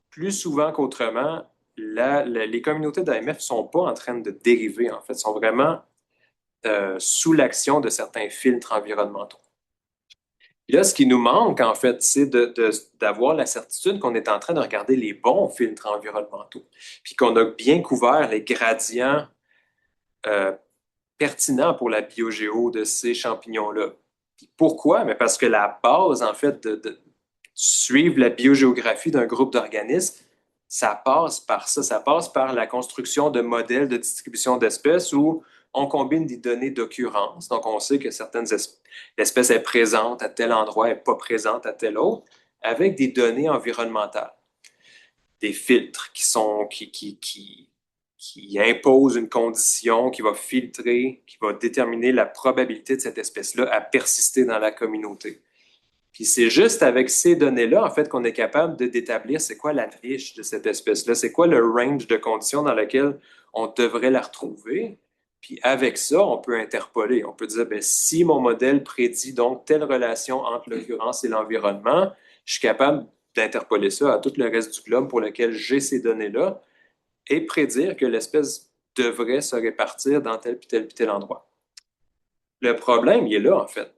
plus souvent qu'autrement, les communautés d'AMF ne sont pas en train de dériver, en fait, sont vraiment sous l'action de certains filtres environnementaux. Et là, ce qui nous manque, en fait, c'est d'avoir la certitude qu'on est en train de regarder les bons filtres environnementaux, puis qu'on a bien couvert les gradients pertinents pour la biogéo de ces champignons-là. Puis pourquoi? Mais parce que la base, en fait, de suivre la biogéographie d'un groupe d'organismes, ça passe par ça. Ça passe par la construction de modèles de distribution d'espèces où on combine des données d'occurrence. Donc, on sait que l'espèce est présente à tel endroit, et pas présente à tel autre, avec des données environnementales, des filtres qui imposent une condition, qui va filtrer, qui va déterminer la probabilité de cette espèce-là à persister dans la communauté. Puis c'est juste avec ces données-là, en fait, qu'on est capable d'établir c'est quoi la niche de cette espèce-là, c'est quoi le range de conditions dans lequel on devrait la retrouver. Puis avec ça, on peut interpoler. On peut dire, ben, si mon modèle prédit donc telle relation entre l'occurrence et l'environnement, je suis capable d'interpoler ça à tout le reste du globe pour lequel j'ai ces données-là et prédire que l'espèce devrait se répartir dans tel puis tel puis tel endroit. Le problème, il est là, en fait.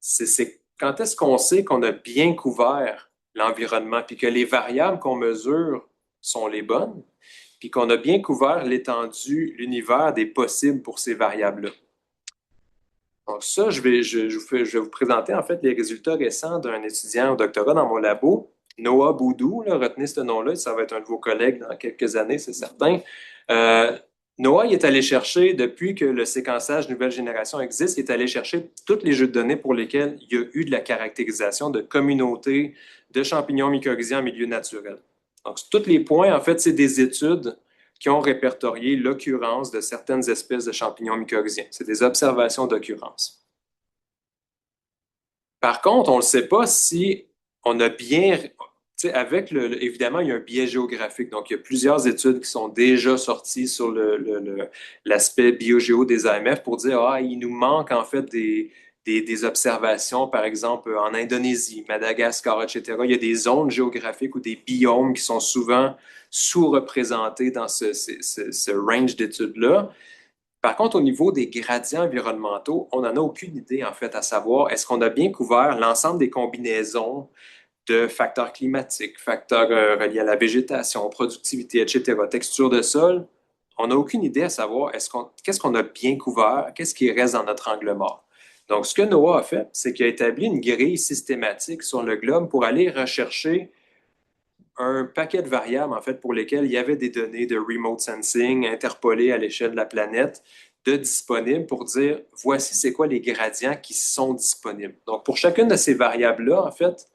C'est quand est-ce qu'on sait qu'on a bien couvert l'environnement, puis que les variables qu'on mesure sont les bonnes, puis qu'on a bien couvert l'étendue, l'univers des possibles pour ces variables-là. Donc ça, je vais vous présenter en fait les résultats récents d'un étudiant au doctorat dans mon labo, Noah Boudou, là, retenez ce nom-là, ça va être un de vos collègues dans quelques années, c'est certain. Noah, il est allé chercher, depuis que le séquençage nouvelle génération existe, il est allé chercher tous les jeux de données pour lesquels il y a eu de la caractérisation de communautés de champignons mycorhiziens en milieu naturel. Donc, tous les points, en fait, c'est des études qui ont répertorié l'occurrence de certaines espèces de champignons mycorhiziens. C'est des observations d'occurrence. Par contre, on ne sait pas si on a bien... Avec évidemment, il y a un biais géographique. Donc, il y a plusieurs études qui sont déjà sorties sur l'aspect biogéo des AMF pour dire, il nous manque en fait des observations, par exemple, en Indonésie, Madagascar, etc. Il y a des zones géographiques ou des biomes qui sont souvent sous-représentés dans ce range d'études-là. Par contre, au niveau des gradients environnementaux, on n'en a aucune idée, en fait, à savoir est-ce qu'on a bien couvert l'ensemble des combinaisons de facteurs climatiques, facteurs reliés à la végétation, productivité, etc., texture de sol. On n'a aucune idée à savoir qu'est-ce qu'on a bien couvert, qu'est-ce qui reste dans notre angle mort. Donc, ce que Noah a fait, c'est qu'il a établi une grille systématique sur le globe pour aller rechercher un paquet de variables, en fait, pour lesquelles il y avait des données de remote sensing interpolées à l'échelle de la planète, de disponibles pour dire, voici c'est quoi les gradients qui sont disponibles. Donc, pour chacune de ces variables-là, en fait,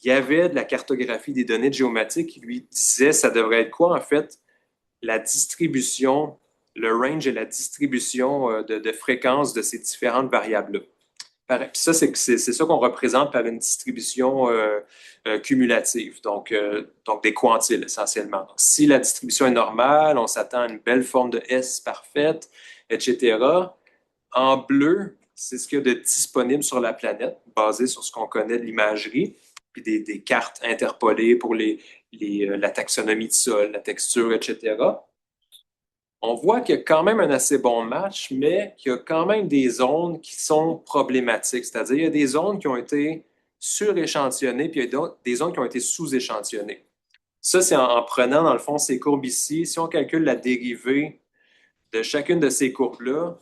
il y avait de la cartographie des données de géomatique qui lui disait ça devrait être quoi, en fait, la distribution, le range et la distribution de fréquence de ces différentes variables-là. Puis ça, c'est ça qu'on représente par une distribution cumulative, donc des quantiles essentiellement. Donc, si la distribution est normale, on s'attend à une belle forme de S parfaite, etc. En bleu, c'est ce qu'il y a de disponible sur la planète, basé sur ce qu'on connaît de l'imagerie, puis des cartes interpolées pour la taxonomie de sol, la texture, etc. On voit qu'il y a quand même un assez bon match, mais qu'il y a quand même des zones qui sont problématiques. C'est-à-dire, il y a des zones qui ont été suréchantillonnées, puis il y a des zones qui ont été sous-échantillonnées. Ça, c'est en prenant, dans le fond, ces courbes ici. Si on calcule la dérivée de chacune de ces courbes-là,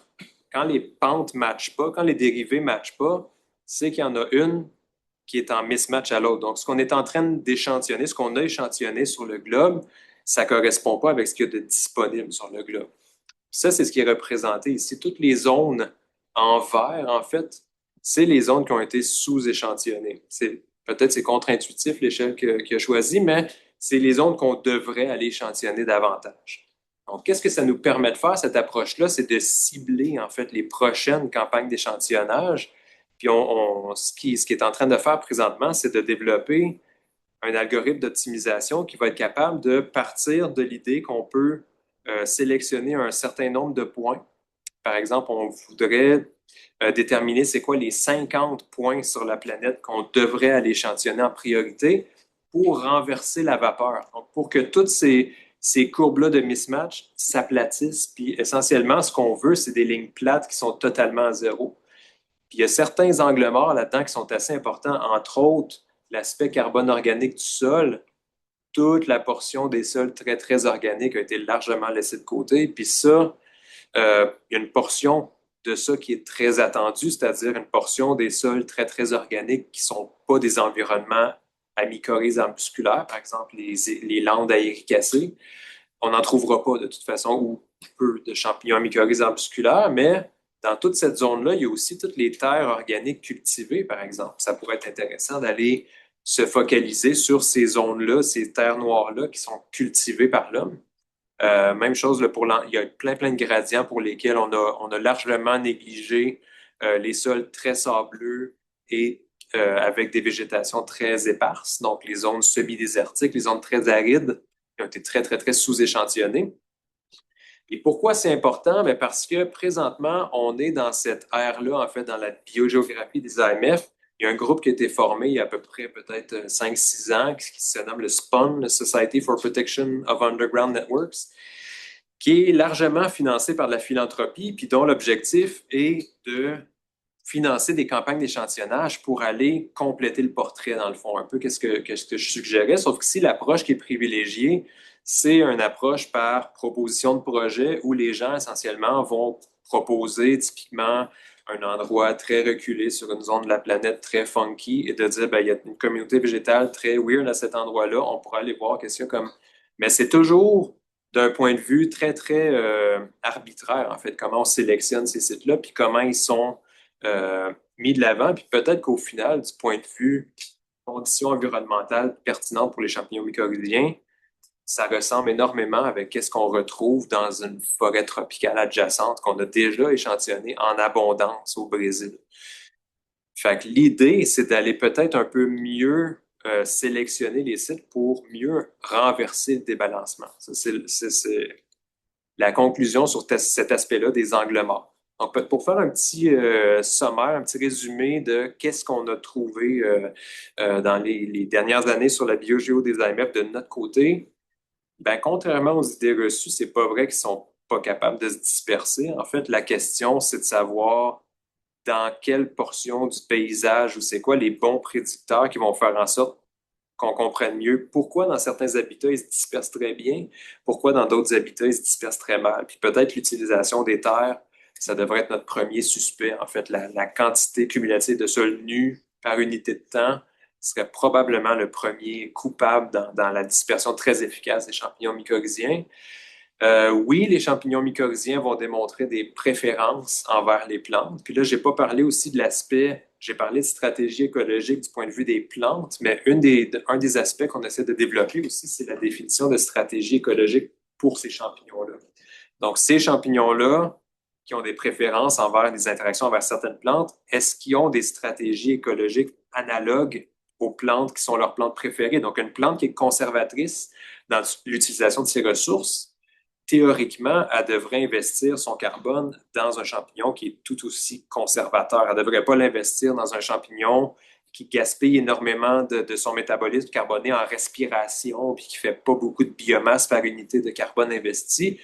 quand les pentes ne matchent pas, quand les dérivées ne matchent pas, c'est qu'il y en a une qui est en mismatch à l'autre. Donc, ce qu'on est en train d'échantillonner, ce qu'on a échantillonné sur le globe, ça ne correspond pas avec ce qu'il y a de disponible sur le globe. Ça, c'est ce qui est représenté ici. Toutes les zones en vert, en fait, c'est les zones qui ont été sous-échantillonnées. Peut-être c'est contre-intuitif l'échelle qu'il a choisie, mais c'est les zones qu'on devrait aller échantillonner davantage. Donc, qu'est-ce que ça nous permet de faire, cette approche-là? C'est de cibler, en fait, les prochaines campagnes d'échantillonnage. Puis, ce qui est en train de faire présentement, c'est de développer un algorithme d'optimisation qui va être capable de partir de l'idée qu'on peut sélectionner un certain nombre de points. Par exemple, on voudrait déterminer c'est quoi les 50 points sur la planète qu'on devrait aller échantillonner en priorité pour renverser la vapeur. Donc, pour que toutes ces courbes-là de mismatch s'aplatissent. Puis essentiellement, ce qu'on veut, c'est des lignes plates qui sont totalement à zéro. Puis il y a certains angles morts là-dedans qui sont assez importants, entre autres l'aspect carbone organique du sol. Toute la portion des sols très, très organiques a été largement laissée de côté. Puis ça, il y a une portion de ça qui est très attendue, c'est-à-dire une portion des sols très, très organiques qui ne sont pas des environnements à mycorhize musculaire, par exemple les landes à éricacées. On n'en trouvera pas de toute façon, ou peu de champignons à mycorhize musculaire, mais dans toute cette zone-là, il y a aussi toutes les terres organiques cultivées, par exemple. Ça pourrait être intéressant d'aller se focaliser sur ces zones-là, ces terres noires-là qui sont cultivées par l'homme. Même chose là, il y a plein de gradients pour lesquels on a largement négligé les sols très sableux et avec des végétations très éparses, donc les zones semi-désertiques, les zones très arides, qui ont été très sous-échantillonnées. Et pourquoi c'est important? Bien parce que présentement, on est dans cette ère-là, en fait, dans la biogéographie des AMF. Il y a un groupe qui a été formé il y a à peu près peut-être 5-6 ans, qui se nomme le SPUN, le Society for Protection of Underground Networks, qui est largement financé par de la philanthropie, puis dont l'objectif est de financer des campagnes d'échantillonnage pour aller compléter le portrait, dans le fond, un peu qu'est-ce que je suggérais, sauf que si l'approche qui est privilégiée, c'est une approche par proposition de projet où les gens, essentiellement, vont proposer typiquement un endroit très reculé sur une zone de la planète très funky et de dire, ben, il y a une communauté végétale très weird à cet endroit-là, on pourra aller voir qu'est-ce qu'il y a comme... Mais c'est toujours d'un point de vue très arbitraire, en fait, comment on sélectionne ces sites-là, puis comment ils sont mis de l'avant, puis peut-être qu'au final, du point de vue conditions environnementales pertinentes pour les champignons mycorhiziens, ça ressemble énormément avec ce qu'on retrouve dans une forêt tropicale adjacente qu'on a déjà échantillonnée en abondance au Brésil. Fait que l'idée, c'est d'aller peut-être un peu mieux sélectionner les sites pour mieux renverser le débalancement. C'est la conclusion sur cet aspect-là des angles morts. Donc, pour faire un petit sommaire, un petit résumé de qu'est-ce qu'on a trouvé dans les dernières années sur la biogéo des AMF de notre côté, ben, contrairement aux idées reçues, c'est pas vrai qu'ils sont pas capables de se disperser. En fait, la question, c'est de savoir dans quelle portion du paysage ou c'est quoi les bons prédicteurs qui vont faire en sorte qu'on comprenne mieux pourquoi dans certains habitats, ils se dispersent très bien, pourquoi dans d'autres habitats, ils se dispersent très mal. Puis peut-être l'utilisation des terres, ça devrait être notre premier suspect. En fait, la quantité cumulative de sol nu par unité de temps serait probablement le premier coupable dans la dispersion très efficace des champignons mycorhiziens. Oui, les champignons mycorhiziens vont démontrer des préférences envers les plantes. Puis là, j'ai pas parlé aussi de l'aspect, j'ai parlé de stratégie écologique du point de vue des plantes, mais un des aspects qu'on essaie de développer aussi, c'est la définition de stratégie écologique pour ces champignons-là. Donc, ces champignons-là, qui ont des préférences envers des interactions envers certaines plantes, est-ce qu'ils ont des stratégies écologiques analogues aux plantes qui sont leurs plantes préférées? Donc, une plante qui est conservatrice dans l'utilisation de ses ressources, théoriquement, elle devrait investir son carbone dans un champignon qui est tout aussi conservateur. Elle ne devrait pas l'investir dans un champignon qui gaspille énormément de son métabolisme carboné en respiration puis qui ne fait pas beaucoup de biomasse par unité de carbone investi.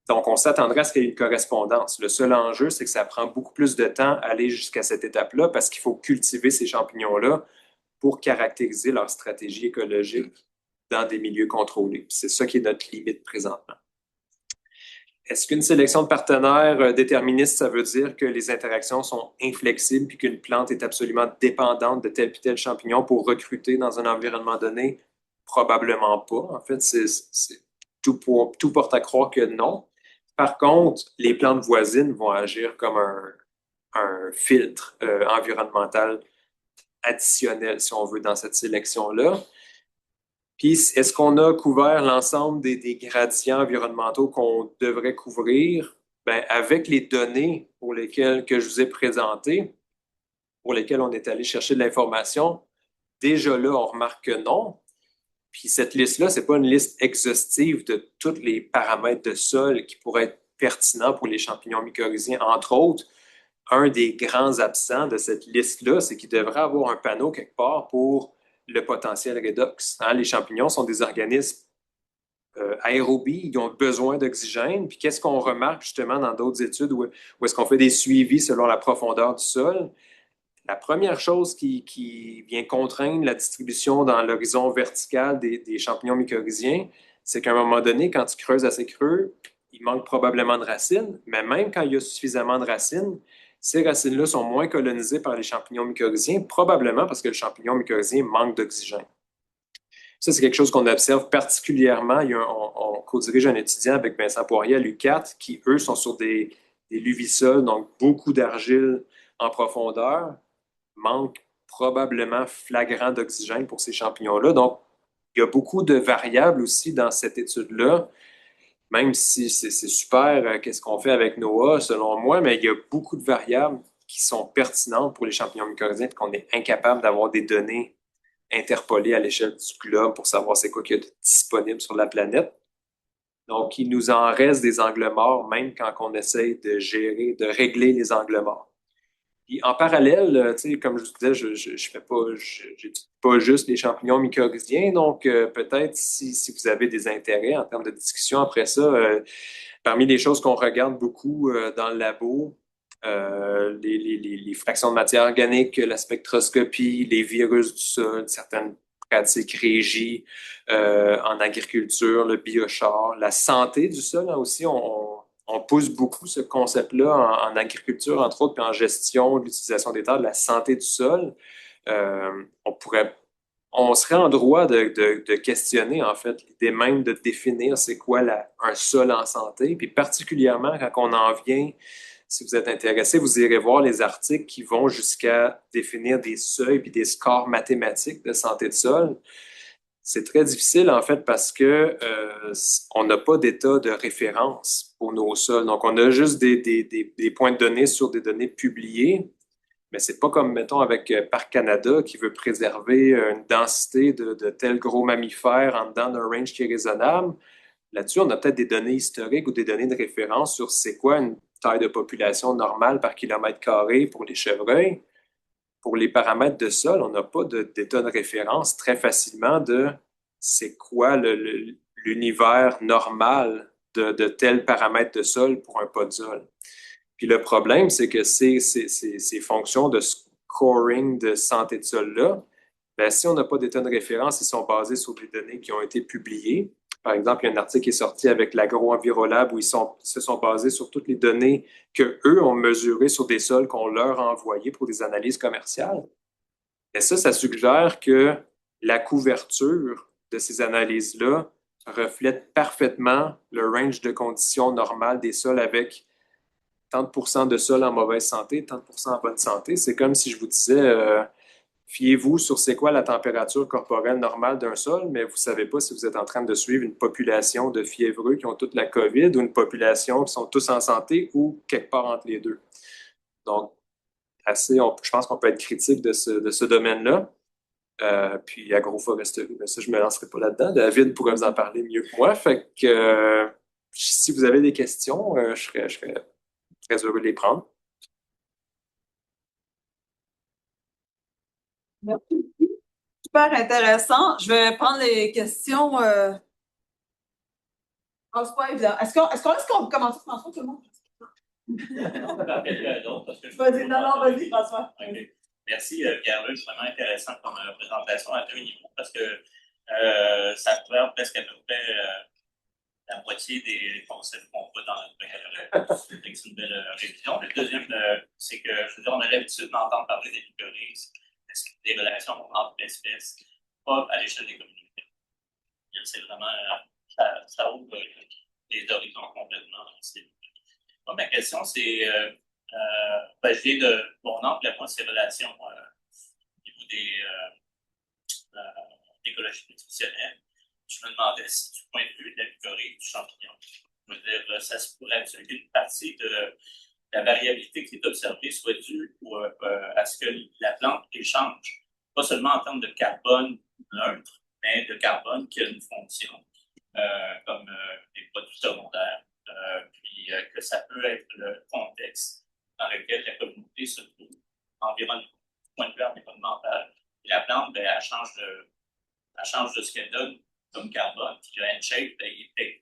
Donc, on s'attendrait à ce qu'il y ait une correspondance. Le seul enjeu, c'est que ça prend beaucoup plus de temps à aller jusqu'à cette étape-là parce qu'il faut cultiver ces champignons-là pour caractériser leur stratégie écologique dans des milieux contrôlés. C'est ça qui est notre limite présentement. Est-ce qu'une sélection de partenaires déterministes, ça veut dire que les interactions sont inflexibles puis qu'une plante est absolument dépendante de tel puis tel champignon pour recruter dans un environnement donné? Probablement pas. En fait, tout porte à croire que non. Par contre, les plantes voisines vont agir comme un filtre environnemental additionnel, si on veut, dans cette sélection-là. Puis, est-ce qu'on a couvert l'ensemble des gradients environnementaux qu'on devrait couvrir? Ben, avec les données que je vous ai présentées, pour lesquelles on est allé chercher de l'information, déjà là, on remarque que non. Puis cette liste-là, ce n'est pas une liste exhaustive de tous les paramètres de sol qui pourraient être pertinents pour les champignons mycorhiziens. Entre autres, un des grands absents de cette liste-là, c'est qu'il devrait avoir un panneau quelque part pour le potentiel redox. Hein, les champignons sont des organismes aérobies, ils ont besoin d'oxygène. Puis qu'est-ce qu'on remarque justement dans d'autres études où est-ce qu'on fait des suivis selon la profondeur du sol? La première chose qui vient contraindre la distribution dans l'horizon vertical des champignons mycorhiziens, c'est qu'à un moment donné, quand tu creuses assez creux, il manque probablement de racines, mais même quand il y a suffisamment de racines, ces racines-là sont moins colonisées par les champignons mycorhiziens, probablement parce que le champignon mycorhizien manque d'oxygène. Ça, c'est quelque chose qu'on observe particulièrement. On co-dirige un étudiant avec Vincent Poirier à l'UQAT qui, eux, sont sur des luvisols, donc beaucoup d'argile en profondeur, manque probablement flagrant d'oxygène pour ces champignons-là. Donc, il y a beaucoup de variables aussi dans cette étude-là, même si c'est super, qu'est-ce qu'on fait avec NOAA, selon moi, mais il y a beaucoup de variables qui sont pertinentes pour les champignons mycorhiziens, puis qu'on est incapable d'avoir des données interpolées à l'échelle du globe pour savoir c'est quoi qu'il y a de disponible sur la planète. Donc, il nous en reste des angles morts, même quand on essaye de gérer, de régler les angles morts. Puis en parallèle, tu sais, comme je vous disais, je fais pas, j'étudie pas juste les champignons mycorhiziens, donc peut-être si vous avez des intérêts en termes de discussion après ça, parmi les choses qu'on regarde beaucoup dans le labo, les fractions de matière organique, la spectroscopie, les virus du sol, certaines pratiques régies en agriculture, le biochar, la santé du sol, hein, aussi, on pousse beaucoup ce concept-là en agriculture, entre autres, puis en gestion de l'utilisation des terres, de la santé du sol. On serait en droit de questionner, en fait, l'idée même de définir c'est quoi un sol en santé, puis particulièrement quand on en vient, si vous êtes intéressé, vous irez voir les articles qui vont jusqu'à définir des seuils puis des scores mathématiques de santé de sol. C'est très difficile, en fait, parce que on n'a pas d'état de référence pour nos sols. Donc, on a juste des points de données sur des données publiées, mais c'est pas comme, mettons, avec Parc Canada qui veut préserver une densité de tel gros mammifère en dedans d'un range qui est raisonnable. Là-dessus, on a peut-être des données historiques ou des données de référence sur c'est quoi une taille de population normale par kilomètre carré pour les chevreuils. Pour les paramètres de sol, on n'a pas d'état de référence très facilement de c'est quoi l'univers normal de tel paramètre de sol pour un pas de sol. Puis le problème, c'est que ces fonctions de scoring de santé de sol-là, ben, si on n'a pas d'état de référence, ils sont basés sur des données qui ont été publiées. Par exemple, il y a un article qui est sorti avec l'Agro-Envirolab où ils se sont basés sur toutes les données qu'eux ont mesurées sur des sols qu'on leur a envoyés pour des analyses commerciales. Et ça suggère que la couverture de ces analyses-là reflète parfaitement le range de conditions normales des sols avec 30% de sols en mauvaise santé, 30% en bonne santé. C'est comme si je vous disais, fiez-vous sur c'est quoi la température corporelle normale d'un sol, mais vous ne savez pas si vous êtes en train de suivre une population de fiévreux qui ont toute la COVID ou une population qui sont tous en santé ou quelque part entre les deux. Donc, je pense qu'on peut être critique de ce domaine-là. Puis agroforesterie, mais ça, je ne me lancerai pas là-dedans. David pourrait vous en parler mieux que moi. Fait que si vous avez des questions, je serais très heureux de les prendre. Merci. Super intéressant. Je vais prendre les questions. C'est pas évident. Est-ce qu'on peut commencer, François, tout le monde? Vas-y, non, vas-y, François. Okay. Merci, Pierre-Luc. C'est vraiment intéressant comme présentation à deux niveaux parce que ça couvre presque à peu près la moitié des concepts qu'on voit dans notre baccalauréat. C'est une belle révision. Le deuxième, c'est que, je veux dire, on a l'habitude d'entendre parler des mycorhizes, des relations entre espèces, pas à l'échelle des communautés. C'est vraiment, ça ouvre les horizons complètement. Moi, ma question, c'est, je viens de mon oncle, à moi, ces relations au niveau d'écologie nutritionnelle. Je me demandais si, du point de vue de la mycorhize du champignon, je veux dire, ça se pourrait qu'une partie de la variabilité qui est observée soit due à ce que la plante échange, pas seulement en termes de carbone neutre, mais de carbone qui a une fonction, comme des produits secondaires. Puis que ça peut être le contexte dans lequel la communauté se trouve, environ du point de vue environnemental. Et la plante, ben, elle change de ce qu'elle donne comme carbone. Puis le handshake, ben, il est peut-être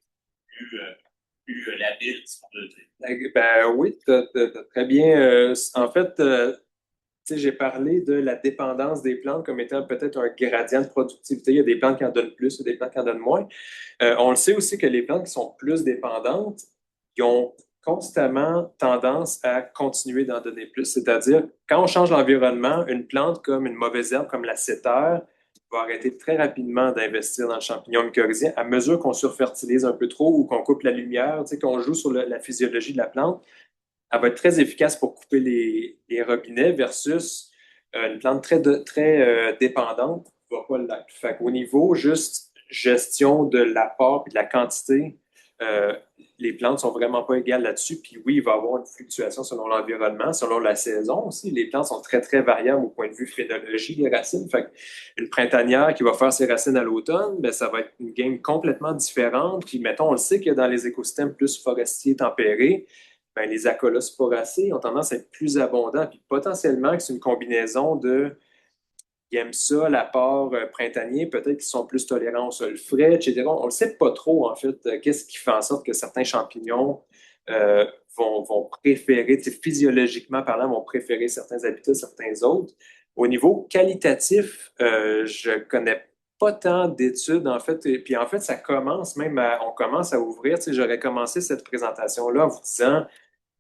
plus labile, si on veut dire. Ben oui, t'as très bien. En fait, j'ai parlé de la dépendance des plantes comme étant peut-être un gradient de productivité. Il y a des plantes qui en donnent plus et des plantes qui en donnent moins. On le sait aussi que les plantes qui sont plus dépendantes, qui ont constamment tendance à continuer d'en donner plus. C'est-à-dire, quand on change l'environnement, une plante comme une mauvaise herbe, comme la sétère, va arrêter très rapidement d'investir dans le champignon mycorhizien à mesure qu'on surfertilise un peu trop ou qu'on coupe la lumière, qu'on joue sur la physiologie de la plante. Elle va être très efficace pour couper les robinets versus une plante très dépendante qui va pas l'être. Fait qu'au niveau juste gestion de l'apport et de la quantité, les plantes sont vraiment pas égales là-dessus. Puis oui, il va y avoir une fluctuation selon l'environnement, selon la saison aussi. Les plantes sont très variables au point de vue phénologie des racines. Fait qu'une printanière qui va faire ses racines à l'automne, ben, ça va être une game complètement différente. Puis mettons, on le sait que dans les écosystèmes plus forestiers tempérés, ben, les acolosporacées ont tendance à être plus abondants. Puis potentiellement que c'est une combinaison de qui aiment ça, l'apport printanier, peut-être qu'ils sont plus tolérants au sol frais, etc. On ne le sait pas trop, en fait, qu'est-ce qui fait en sorte que certains champignons vont préférer, physiologiquement parlant, vont préférer certains habitats, certains autres. Au niveau qualitatif, je ne connais pas tant d'études, en fait. Et puis, en fait, ça commence même on commence à ouvrir. J'aurais commencé cette présentation-là en vous disant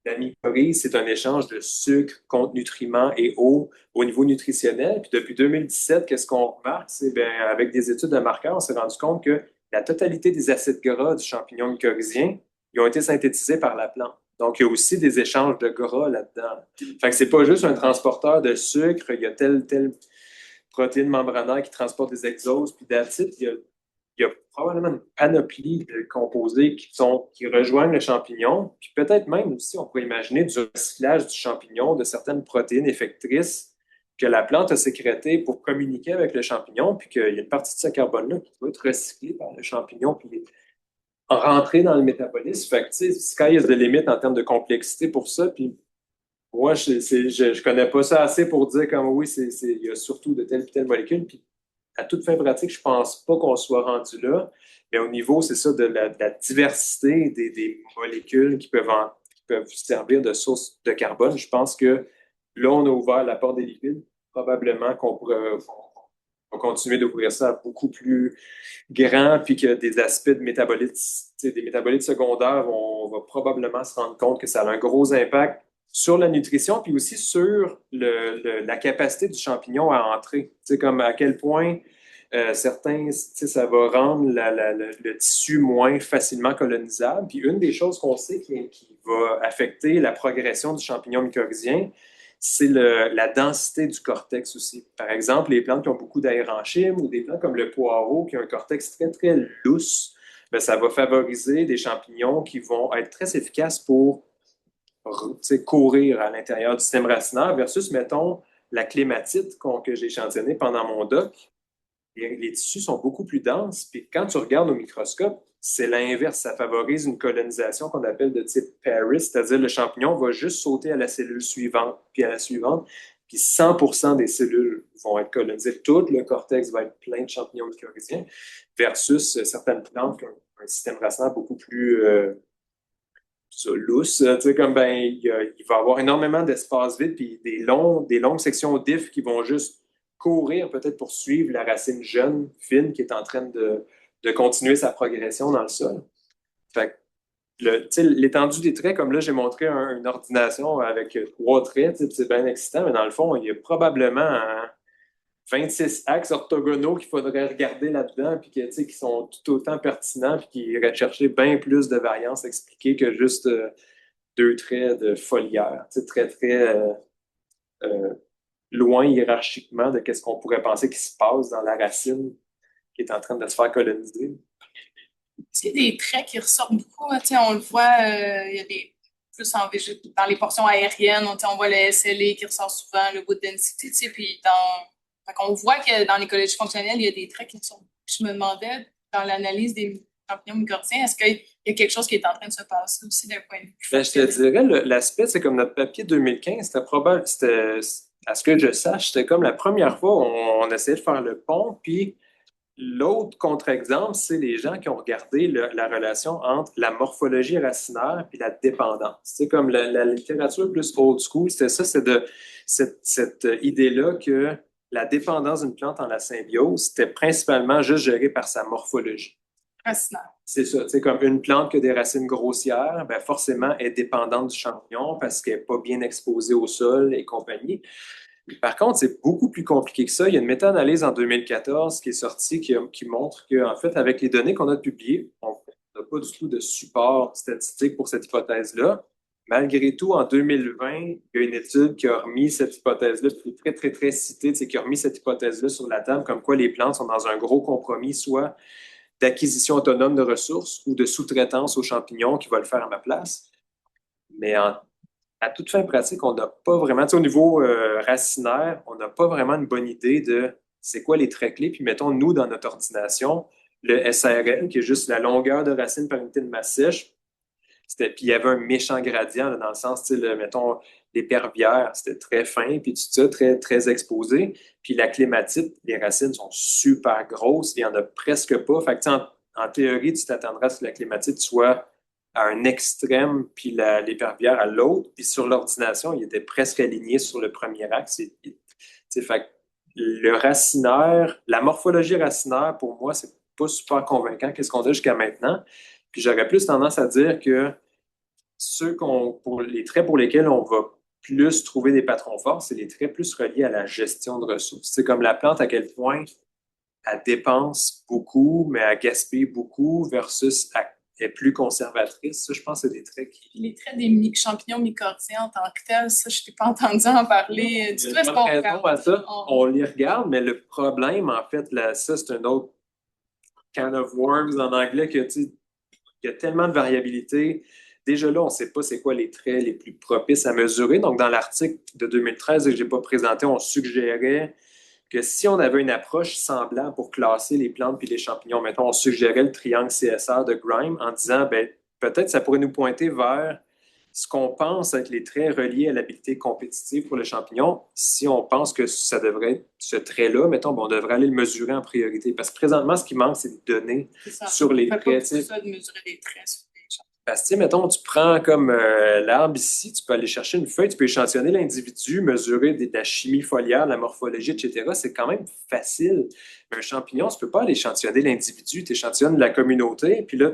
la mycorhize, c'est un échange de sucre contre nutriments et eau au niveau nutritionnel. Puis depuis 2017, qu'est-ce qu'on remarque? C'est bien, avec des études de marqueurs, on s'est rendu compte que la totalité des acides gras du champignon mycorhizien, ils ont été synthétisés par la plante. Donc, il y a aussi des échanges de gras là-dedans. Fait que c'est pas juste un transporteur de sucre, il y a telle protéine membranaire qui transporte des exoses, puis d'acide, il y a probablement une panoplie de composés qui rejoignent le champignon. Puis peut-être même aussi, on pourrait imaginer du recyclage du champignon, de certaines protéines effectrices que la plante a sécrétées pour communiquer avec le champignon, puis qu'il y a une partie de ce carbone-là qui doit être recyclée par le champignon, puis rentrer dans le métabolisme. Fait que, tu sais, sky is the limit en termes de complexité pour ça. Puis moi, je connais pas ça assez pour dire comme oui, il y a surtout de telle molécule. Puis à toute fin pratique, je pense pas qu'on soit rendu là. Mais au niveau, c'est ça, de la diversité des molécules qui peuvent servir de source de carbone, je pense que là, on a ouvert la porte des lipides. Probablement qu'on pourrait continuer d'ouvrir ça à beaucoup plus grand, puis que des aspects de métabolites, des métabolites secondaires, on va probablement se rendre compte que ça a un gros impact sur la nutrition, puis aussi sur la capacité du champignon à entrer. Comme à quel point certains, ça va rendre le tissu moins facilement colonisable. Puis une des choses qu'on sait qui va affecter la progression du champignon mycorhizien, c'est la densité du cortex aussi. Par exemple, les plantes qui ont beaucoup d'aérenchyme ou des plantes comme le poireau qui ont un cortex très lousse, bien, ça va favoriser des champignons qui vont être très efficaces pour courir à l'intérieur du système racinaire versus, mettons, la clématite que j'ai échantillonnée pendant mon doc. Les tissus sont beaucoup plus denses. Puis quand tu regardes au microscope, c'est l'inverse. Ça favorise une colonisation qu'on appelle de type Paris, c'est-à-dire le champignon va juste sauter à la cellule suivante, puis à la suivante, puis 100% des cellules vont être colonisées. Tout le cortex va être plein de champignons mycorhiziens versus certaines plantes qui ont un système racinaire beaucoup plus lousse. Tu sais, comme ben, il va y avoir énormément d'espace vide, puis des longues sections d'if qui vont juste courir peut-être pour suivre la racine jeune, fine, qui est en train de continuer sa progression dans le sol. Fait que l'étendue des traits, comme là, j'ai montré une ordination avec 3 traits, c'est bien excitant, mais dans le fond, il y a probablement 26 axes orthogonaux qu'il faudrait regarder là-dedans, puis qui sont tout autant pertinents, puis qui iraient chercher bien plus de variance expliquée que juste 2 traits de foliaire. Très loin hiérarchiquement de ce qu'on pourrait penser qui se passe dans la racine qui est en train de se faire coloniser. Il y a des traits qui ressortent beaucoup. On le voit, il y a des plus dans les portions aériennes, on voit le SLA qui ressort souvent, le wood density, puis on voit que dans l'écologie fonctionnelle, il y a des traits qui ressortent. Je me demandais, dans l'analyse des champignons mycorhiziens, est-ce qu'il y a quelque chose qui est en train de se passer aussi d'un point de vue? Ben, je te dirais, l'aspect, c'est comme notre papier 2015, c'était, à ce que je sache, c'était comme la première fois où on essayait de faire le pont, puis l'autre contre-exemple, c'est les gens qui ont regardé la relation entre la morphologie racinaire et la dépendance. C'est comme la littérature plus old school, c'était ça, c'est de cette idée-là que la dépendance d'une plante en la symbiose, c'était principalement juste géré par sa morphologie. Racinaire. C'est ça. C'est comme une plante qui a des racines grossières, ben forcément est dépendante du champignon parce qu'elle n'est pas bien exposée au sol et compagnie. Par contre, c'est beaucoup plus compliqué que ça. Il y a une méta-analyse en 2014 qui est sortie qui montre qu'en fait, avec les données qu'on a publiées, on n'a pas du tout de support statistique pour cette hypothèse-là. Malgré tout, en 2020, il y a une étude qui a remis cette hypothèse-là, qui est très, très, très citée, qui a remis cette hypothèse-là sur la table, comme quoi les plantes sont dans un gros compromis, soit d'acquisition autonome de ressources ou de sous-traitance aux champignons qui va le faire à ma place. Mais à toute fin pratique, on n'a pas vraiment, au niveau racinaire, on n'a pas vraiment une bonne idée de c'est quoi les traits clés. Puis mettons, nous, dans notre ordination, le SRL, qui est juste la longueur de racine par unité de masse sèche, puis il y avait un méchant gradient, là, dans le sens, mettons, les pervières, c'était très fin, puis tout ça, très, très exposé. Puis la clématite, les racines sont super grosses, il n'y en a presque pas. Fait que, en théorie, tu t'attendras à ce que la clématite soit à un extrême, puis les pervières à l'autre. Puis sur l'ordination, il était presque aligné sur le premier axe. Fait que le racinaire, la morphologie racinaire, pour moi, c'est pas super convaincant. Qu'est-ce qu'on a jusqu'à maintenant? Puis j'aurais plus tendance à dire que pour les traits pour lesquels on va plus trouver des patrons forts, c'est les traits plus reliés à la gestion de ressources. C'est comme la plante, à quel point elle dépense beaucoup, mais elle gaspille beaucoup versus elle est plus conservatrice. Ça, je pense que c'est des traits qui... Les traits des champignons mycorhiziens en tant que tels, ça, je t'ai pas entendu en parler. Il y a pas de raison à ça. On les regarde, mais le problème, en fait, là, ça, c'est un autre can of worms en anglais que, il y a tellement de variabilité. Déjà là, on ne sait pas c'est quoi les traits les plus propices à mesurer. Donc, dans l'article de 2013 que je n'ai pas présenté, on suggérait que si on avait une approche semblable pour classer les plantes puis les champignons, mettons, on suggérait le triangle CSR de Grime en disant, ben, peut-être ça pourrait nous pointer vers ce qu'on pense être les traits reliés à l'habilité compétitive pour le champignon. Si on pense que ça devrait être ce trait-là, mettons, ben, on devrait aller le mesurer en priorité. Parce que présentement, ce qui manque, c'est des données sur les traits. C'est ça de mesurer des traits sur les champignons. Parce que, mettons, tu prends comme l'arbre ici, tu peux aller chercher une feuille, tu peux échantillonner l'individu, mesurer de la chimie foliaire, la morphologie, etc. C'est quand même facile. Mais un champignon, tu ne peux pas aller échantillonner l'individu, tu échantillonnes la communauté, puis là,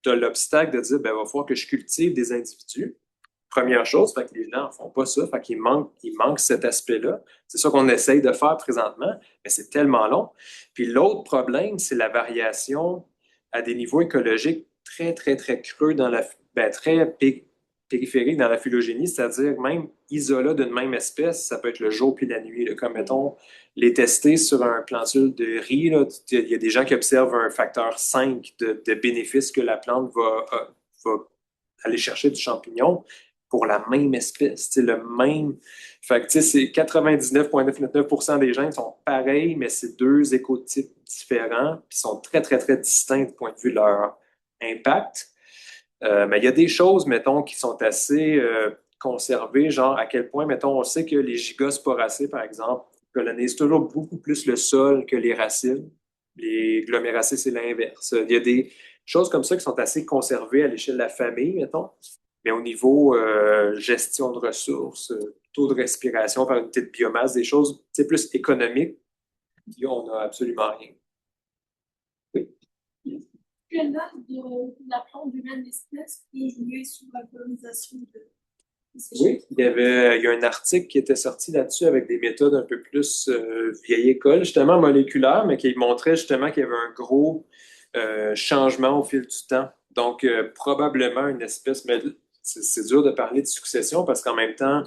tu as l'obstacle de dire, ben, il va falloir que je cultive des individus. Première chose, fait que les gens ne font pas ça, fait qu'il manque cet aspect-là. C'est ça qu'on essaye de faire présentement, mais c'est tellement long. Puis l'autre problème, c'est la variation à des niveaux écologiques très, très, très creux très périphériques dans la phylogénie, c'est-à-dire même isolat d'une même espèce, ça peut être le jour puis la nuit. Là, comme, mettons, les tester sur un plantule de riz, il y a des gens qui observent un facteur 5 de bénéfice que la plante va aller chercher du champignon pour la même espèce, le même. Fait que, c'est 99,99% des gènes sont pareils, mais c'est deux écotypes différents, puis sont très, très, très distincts du point de vue de leur impact. Mais il y a des choses, mettons, qui sont assez conservées, genre à quel point, mettons, on sait que les gigasporacées, par exemple, colonisent toujours beaucoup plus le sol que les racines. Les gloméracées, c'est l'inverse. Il y a des choses comme ça qui sont assez conservées à l'échelle de la famille, mettons. Mais au niveau gestion de ressources, taux de respiration par unité de biomasse, des choses plus économiques, on n'a absolument rien. Oui. Quelle date de la plante d'une même espèce peut jouer sur la colonisation de... Oui, il y a un article qui était sorti là-dessus avec des méthodes un peu plus vieille école, justement moléculaires, mais qui montrait justement qu'il y avait un gros changement au fil du temps. Donc, probablement une espèce, mais c'est dur de parler de succession parce qu'en même temps,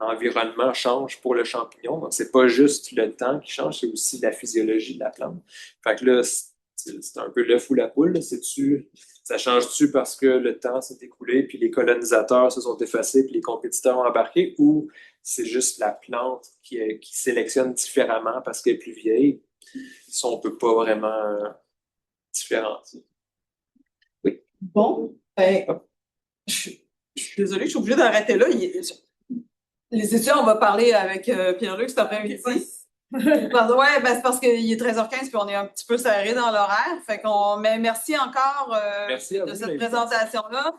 l'environnement change pour le champignon. Donc, c'est pas juste le temps qui change, c'est aussi la physiologie de la plante. Fait que là, c'est un peu l'œuf ou la poule. Ça change-tu parce que le temps s'est écoulé, puis les colonisateurs se sont effacés, puis les compétiteurs ont embarqué, ou c'est juste la plante qui sélectionne différemment parce qu'elle est plus vieille? Ça, on peut pas vraiment différencier. Oui. Bon, ben, je suis désolée, je suis obligée d'arrêter là. Les étudiants, on va parler avec Pierre-Luc cet après-midi. Pardon, ouais, ben, c'est parce qu'il est 13h15 puis on est un petit peu serré dans l'horaire. Mais merci encore Merci à de vous, cette présentation-là.